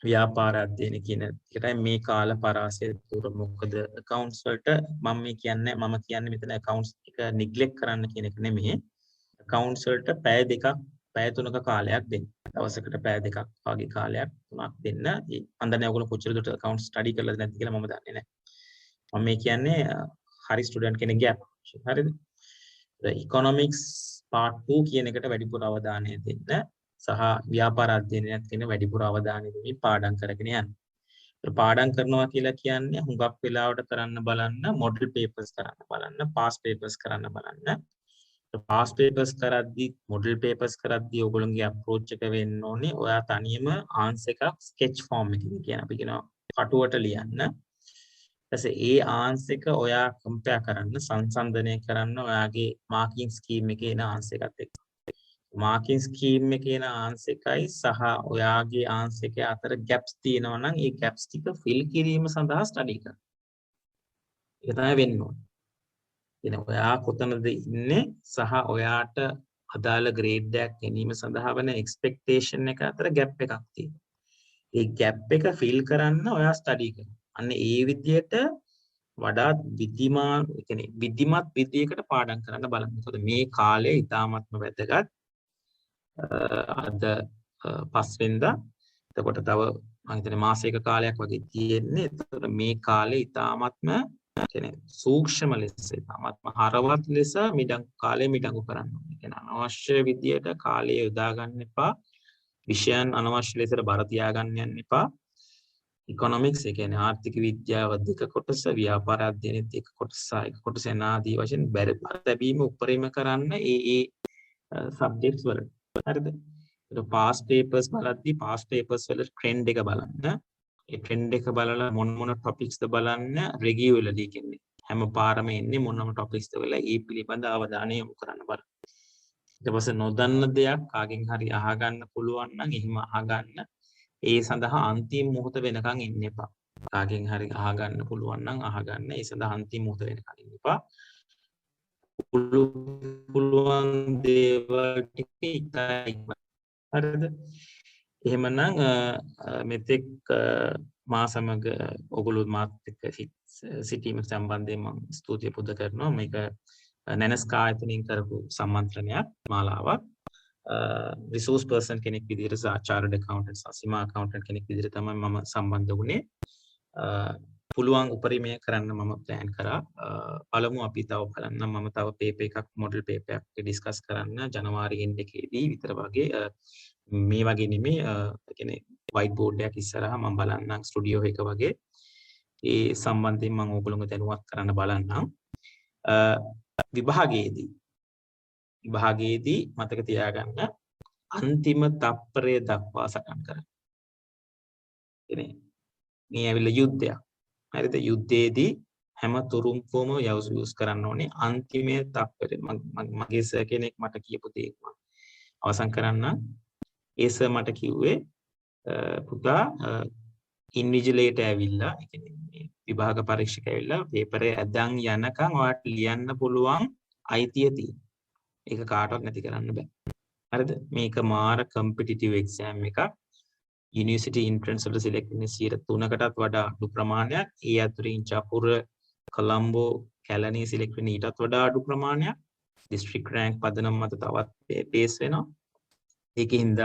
ව්‍යාපාර අධ්‍යයන කියන එකටයි මේ කාල පරාසය තුර. මොකද accounts වලට මම කියන්නේ මෙතන accounts එක neglect කරන්න කියන එක නෙමෙයි. accounts වලට පැය 2ක් පැය 3ක කාලයක් දෙන්න. දවසකට පැය 2ක් වගේ කාලයක් 3ක් දෙන්න. මම දන්නේ ඔයගොල්ලෝ කොච්චර දුරට accounts study කරලාද නැද්ද කියලා මම දන්නේ නැහැ. මම මේ කියන්නේ හරි ස්ටුඩන්ට් කෙනෙක්ගේ approach. හරිද? economics part 2 කියන එකට වැඩිපුර අවධානය දෙන්න සහ ව්‍යාපාර අධ්‍යයනයත් කියන වැඩිපුර අවධානය දෙමින් පාඩම් කරගෙන යන්න. පාඩම් කරනවා කියලා කියන්නේ හුඟක් වෙලාවට කරන්න බලන්න model papers කරන්න බලන්න, past papers කරන්න බලන්න. past papers කරද්දී model papers කරද්දී ඔයගොල්ලෝගේ approach එක වෙන්න ඕනේ ඔයා තනියම answer එකක් sketch form එකකින් කියන අපි කියනවා කටුවට ලියන්න. ඊපස්සේ ඒ answer එක ඔයා compare කරන්න, සංසන්දනය කරන්න ඔයාගේ marking scheme එකේ එන answer එකත් එක්ක. marking scheme එකේ එන answer එකයි සහ ඔයාගේ answer එකේ අතර gaps තියෙනවා නම් ඒ gaps ටික fill කිරීම සඳහා study කරන්න. ඒක තමයි වෙන්න ඕනේ. ඔයා කොතනද ඉන්නේ සහ ඔයාට අදාළ ග්‍රේඩ් එකක් ගැනීම සඳහා වෙන එක්ස්පෙක්ටේෂන් එක අතර ગેප් එකක් තියෙනවා. ඒ ગેප් එක ෆිල් කරන්න ඔයා ස්ටඩි කරනවා. අන්න ඒ විදිහට වඩා විධිමත් විදියකට පාඩම් කරන්න බලන්න. මොකද මේ කාලය ඉතාමත්ම වැදගත්. අද 5 වෙනිදා. එතකොට තව මම හිතන්නේ මාසයක කාලයක් වගේ තියෙන්නේ. එතකොට මේ කාලේ ඉතාමත්ම සූක්ෂම ලෙස ඉතාමත්ම හරවත් ලෙස කාලය මිඩංගු කරන්න ඕනේ. කියන්නේ අනවශ්‍ය විදියට කාලය යොදා ගන්න එපා. විෂයන් අනවශ්‍ය ලෙසට බර තියා ගන්න යන්න එපා. ඉකොනොමික්ස් ඒ කියන්නේ ආර්ථික විද්‍යාව දෙක කොටස, ව්‍යාපාර අධ්‍යයනයේ දෙක කොටස, එක කොටස ආදී වශයෙන් බර තැබීම උපරිම කරන්න ඒ සබ්ජෙක්ට්ස් වල. හරිද? ඒක past papers බලද්දී past papers වල ට්‍රෙන්ඩ් එක බලන්න. ඒ ට්‍රෙන්ඩ් එක බලලා මොන ටොපික්ස්ද බලන්න රෙගියුලර්ලි කියන්නේ හැම පාරම එන්නේ මොනම ටොපික්ස්ද වෙලා ඒ පිළිබඳ අවධානය යොමු කරන්න බලන්න. ඊට පස්සේ නොදන්න දෙයක් කාගෙන් හරි අහගන්න පුළුවන් නම් එහෙම අහගන්න. ඒ සඳහා අන්තිම මොහොත වෙනකන් ඉන්න එපා. කාගෙන් හරි අහගන්න පුළුවන් නම් අහගන්න. ඒ සඳහා අන්තිම මොහොත වෙනකන් ඉන්න එපා. පුළුවන් දේවල් ටික ඉක්මනට. හරිද? එහෙමනම් මෙතෙක් මා සමග ඔගොල්ලෝ මාත් එක්ක සිටීම සම්බන්ධයෙන් මම ස්තුතිය පුද කරනවා. මේක නැනස්ක ආයතනයෙන් කරපු සම්මන්ත්‍රණයක් මාලාවක්. රිසෝස් පර්සන් කෙනෙක් විදිහට චාර්ටර්ඩ් ඇකවුන්ටන්ට් සීමා ඇකවුන්ටන්ට් කෙනෙක් විදිහට තමයි මම සම්බන්ධ වුණේ. පුළුවන් උපරිමය කරන්න මම ප්ලෑන් කරා. පළමු අපි තව බලන්න මම තව පේපර් එකක් මොඩල් පේපර් එකක් ඩිස්කස් කරන්න ජනවාරි එන්ඩ් එකේදී විතර වගේ මේ වගේ නෙමෙයි කියන්නේ වයිට් බෝඩ් එකක් ඉස්සරහා මම බලන්නම් ස්ටුඩියෝ එක වගේ ඒ සම්බන්ධයෙන් මම ඕගොල්ලෝව දැනුවත් කරන්න බලන්නම්. විභාගයේදී මතක තියාගන්න අන්තිම තප්පරය දක්වා සටන් කරන්න. ඉතින් මේ ඇවිල්ලා යුද්ධයක්. හරිද? යුද්ධයේදී හැම තුරුම්පුවම යූස් කරන්න ඕනේ අන්තිමේ තප්පරේ. මගේ සර් කෙනෙක් මට කියපු දේ අවසන් කරන්න. ඒ සර් මට කිව්වේ පුතා ඉන්විජිලේටර් ඇවිල්ලා ඒ කියන්නේ විභාග පරීක්ෂක ඇවිල්ලා පේපරේ ඇදන් යනකම් ඔයාලට ලියන්න පුළුවන් අයිතිය තියෙනවා. ඒක කාටවත් නැති කරන්න බෑ. හරිද? මේක මාර කම්පිටිටිව් එක්සෑම් එකක්. යුනිවර්සිටි එන්ට්‍රන්ස් වල සිලෙක්ට් වෙන 3%කටත් වඩා අඩු ප්‍රමාණයක්. ඒ අතරින් චපුර, කොලම්බෝ, කැලණි සිලෙක්ට් වෙන ඊටත් වඩා අඩු ප්‍රමාණයක්. ඩිස්ට්‍රික්ට් රෑන්ක් පදනම් මත තවත් පේස් වෙනවා. ඒකින්ද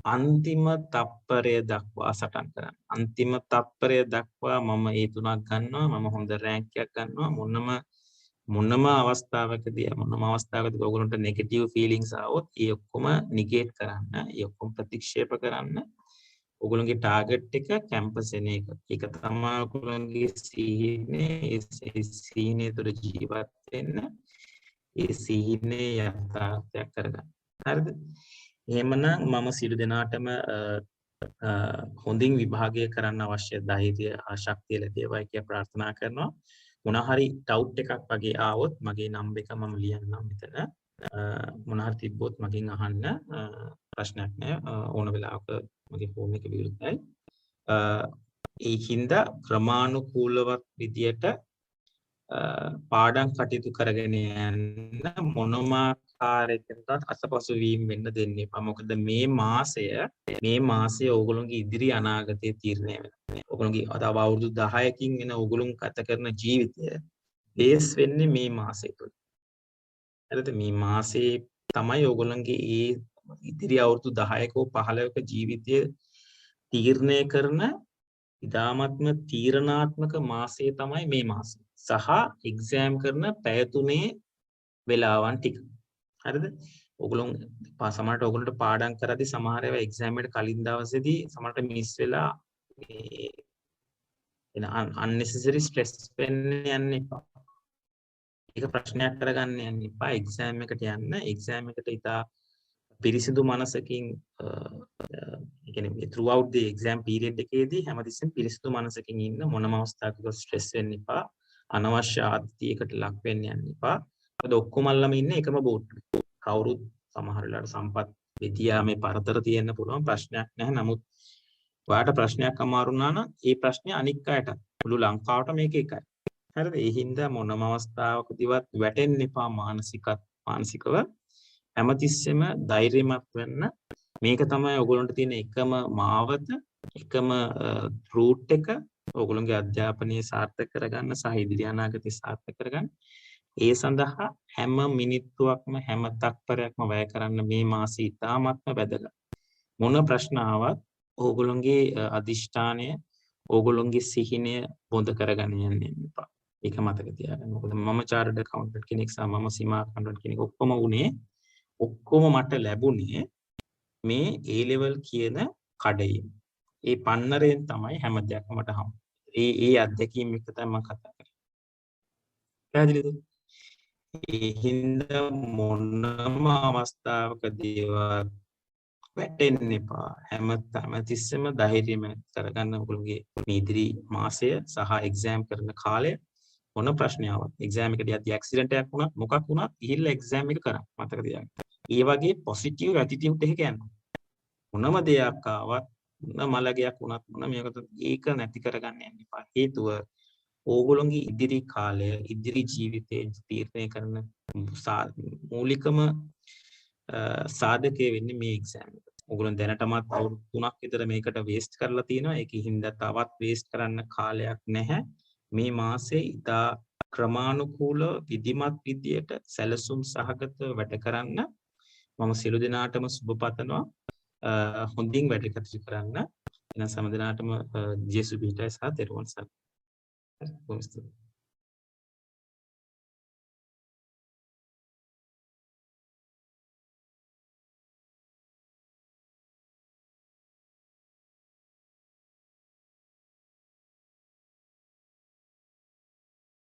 අන්තිම තප්පරය දක්වා සටන් කරන්න. අන්තිම තප්පරය දක්වා මම ඒ තුනක් ගන්නවා. මම හොඳ රෑන්ක් එකක් ගන්නවා. මොනම අවස්ථාවකදී ඔයගොල්ලන්ට නෙගටිව් ෆීලිංග්ස් ආවොත් ඒ ඔක්කොම නිගේට් කරන්න. ඒ ඔක්කොම ප්‍රතික්ෂේප කරන්න. ඔයගොල්ලන්ගේ ටාගට් එක කැම්පස් එන එක. ඒක තමයි ඔයගොල්ලන්ගේ සීනේ. ඒ සීනේ තුළ ජීවත් වෙන්න. ඒ සීනේ යථාර්ථයක් කරගන්න. හරිද? එහෙමනම් මම සියලු දෙනාටම හොඳින් විභාගය කරන්න අවශ්‍ය ධෛර්යය ශක්තිය ලැබේවා කියලා ප්‍රාර්ථනා කරනවා. මොන හරි ඩවුට් එකක් වගේ ආවොත් මගේ නම්බර් එක මම ලියන්නම් මෙතන. මොන හරි තිබ්බොත් මගෙන් අහන්න. ප්‍රශ්නයක් නැහැ. ඕන වෙලාවක මගේ ෆෝන් එක විවෘතයි. ඒකින්ද ක්‍රමානුකූලවත් විදියට පාඩම් කටයුතු කරගෙන යන්න මොනම ආකාරයකින්වත් අසපසු වීම වෙන්න දෙන්න එපා. මොකද මේ මාසය ඕගොල්ලෝගේ ඉදිරි අනාගතය තීරණය වෙනවා. ඕගොල්ලෝගේ තව අවුරුදු 10කින් එන ඕගොල්ලෝ ගත කරන ජීවිතය බේස් වෙන්නේ මේ මාසය තුළ. හරිද? මේ මාසේ තමයි ඕගොල්ලෝගේ ඒ ඉදිරි අවුරුදු 10ක 15ක ජීවිතය තීරණය කරන ඉතාමත්ම තීරණාත්මක මාසය තමයි මේ මාසය. සහ එක්සෑම් කරන පැය 3 වෙලාවන් ටික. හරිද? සමහරට ඔයගොල්ලන්ට පාඩම් කරද්දී සමහර ඒවා එක්සෑම් එකට කලින් දවසේදී සමහරට මිස් වෙලා එන unnecessary stress වෙන්න යන්න එපා. ඒක ප්‍රශ්නයක් කරගන්න යන්න එපා. එක්සෑම් එකට යන්න. එක්සෑම් එකට ඉතා පිරිසිදු මනසකින් throughout the exam period එකේදී හැමතිස්සෙම පිරිසිදු මනසකින් ඉන්න. මොනම අවස්ථාවක ස්ට්‍රෙස් වෙන්න එපා. අනවශ්‍ය ආතතියකට ලක් වෙන්න යන්න එපා. මොකද ඔක්කොමල්ලම ඉන්නේ එකම බෝට් එකේ. කවුරුත් සමහර වෙලාවට සම්පත් විද්‍යාව මේ පරතර තියෙන්න පුළුවන් ප්‍රශ්නයක් නැහැ. නමුත් ඔයාට ප්‍රශ්නයක් අමාරු වුණා නම් ඒ ප්‍රශ්නේ අනික් අයට මුළු ලංකාවට මේක එකයි. හරිද? ඒ හින්දා මොනම අවස්ථාවකදීවත් වැටෙන්න එපා මානසිකව. හැමතිස්සෙම ධෛර්යමත් වෙන්න. මේක තමයි ඔයගොල්ලන්ට තියෙන එකම මාවත, එකම රූට් එක. ඔයගොල්ලන්ගේ අධ්‍යාපනය සාර්ථක කරගන්න සහ ඉදිරි අනාගතය සාර්ථක කරගන්න. ඒ සඳහා හැම මිනිත්තුවක්ම හැම තත්පරයක්ම වැය කරන්න මේ මාසෙ ඉතාමත්ම වැදගත්. මොන ප්‍රශ්න ආවත් ඕගොල්ලන්ගේ අදිෂ්ඨානය, ඕගොල්ලන්ගේ සිහිනය බොඳ කරගන්න යන්න එපා. ඒක මතක තියාගන්න. මොකද මම චාර්ටඩ් ඇකවුන්ටන්ට් කෙනෙක් සහ මම සීමා අකවුන්ටන්ට් කෙනෙක් ඔක්කොම මට ලැබුණේ මේ A level කියන කඩයින්. ඒ පන්නරයෙන් තමයි හැම දෙයක්ම මට හම්බ. ඒ අත්දැකීම් එක තමයි මම කතා කරන්නේ. පැහැදිලිද? ඒ හින්දා මොනම අවස්ථාවකදීවත් වැටෙන්න එපා. හැමතිස්සෙම ධෛර්යම කරගන්න. ඔයගොල්ලෝගේ ඉදිරි මාසය සහ එක්සෑම් කරන කාලය මොන ප්‍රශ්නාවක් එක්සෑම් එකට යද්දී ඇක්සිඩන්ට් එකක් වුණා මොකක් වුණත් ගිහිල්ලා එක්සෑම් එක කරන්න. මතක තියාගන්න. ඒ වගේ පොසිටිව් ඇටිටියුඩ් එකක යන්න. මොනම දෙයක් ආවත් මොන මලගයක් වුණත් මොන මේකට ඒක නැති කරගන්න යන්න එපා. හේතුව ඕගොල්ලෝගේ ඉදිරි කාලය, ඉදිරි ජීවිතේ තීරණය කරන මූලිකම සාධකය වෙන්නේ මේ එක්සෑම් එක. ඕගොල්ලෝ දැනටමත් අවුරුදු 3ක් විතර මේකට වේස්ට් කරලා තියෙනවා. ඒකින් තවත් වේස්ට් කරන්න කාලයක් නැහැ. මේ මාසේ ඉතා ක්‍රමානුකූල විධිමත් විදියට සැලසුම් සහගත වැඩ කරන්න මම සියලු දෙනාටම සුබ පතනවා. හොඳින් වැඩ කටයුතු කරන්න. එන සෑම දිනාටම ජේසු පිටයි සහ තෙරුවන් සරණයි.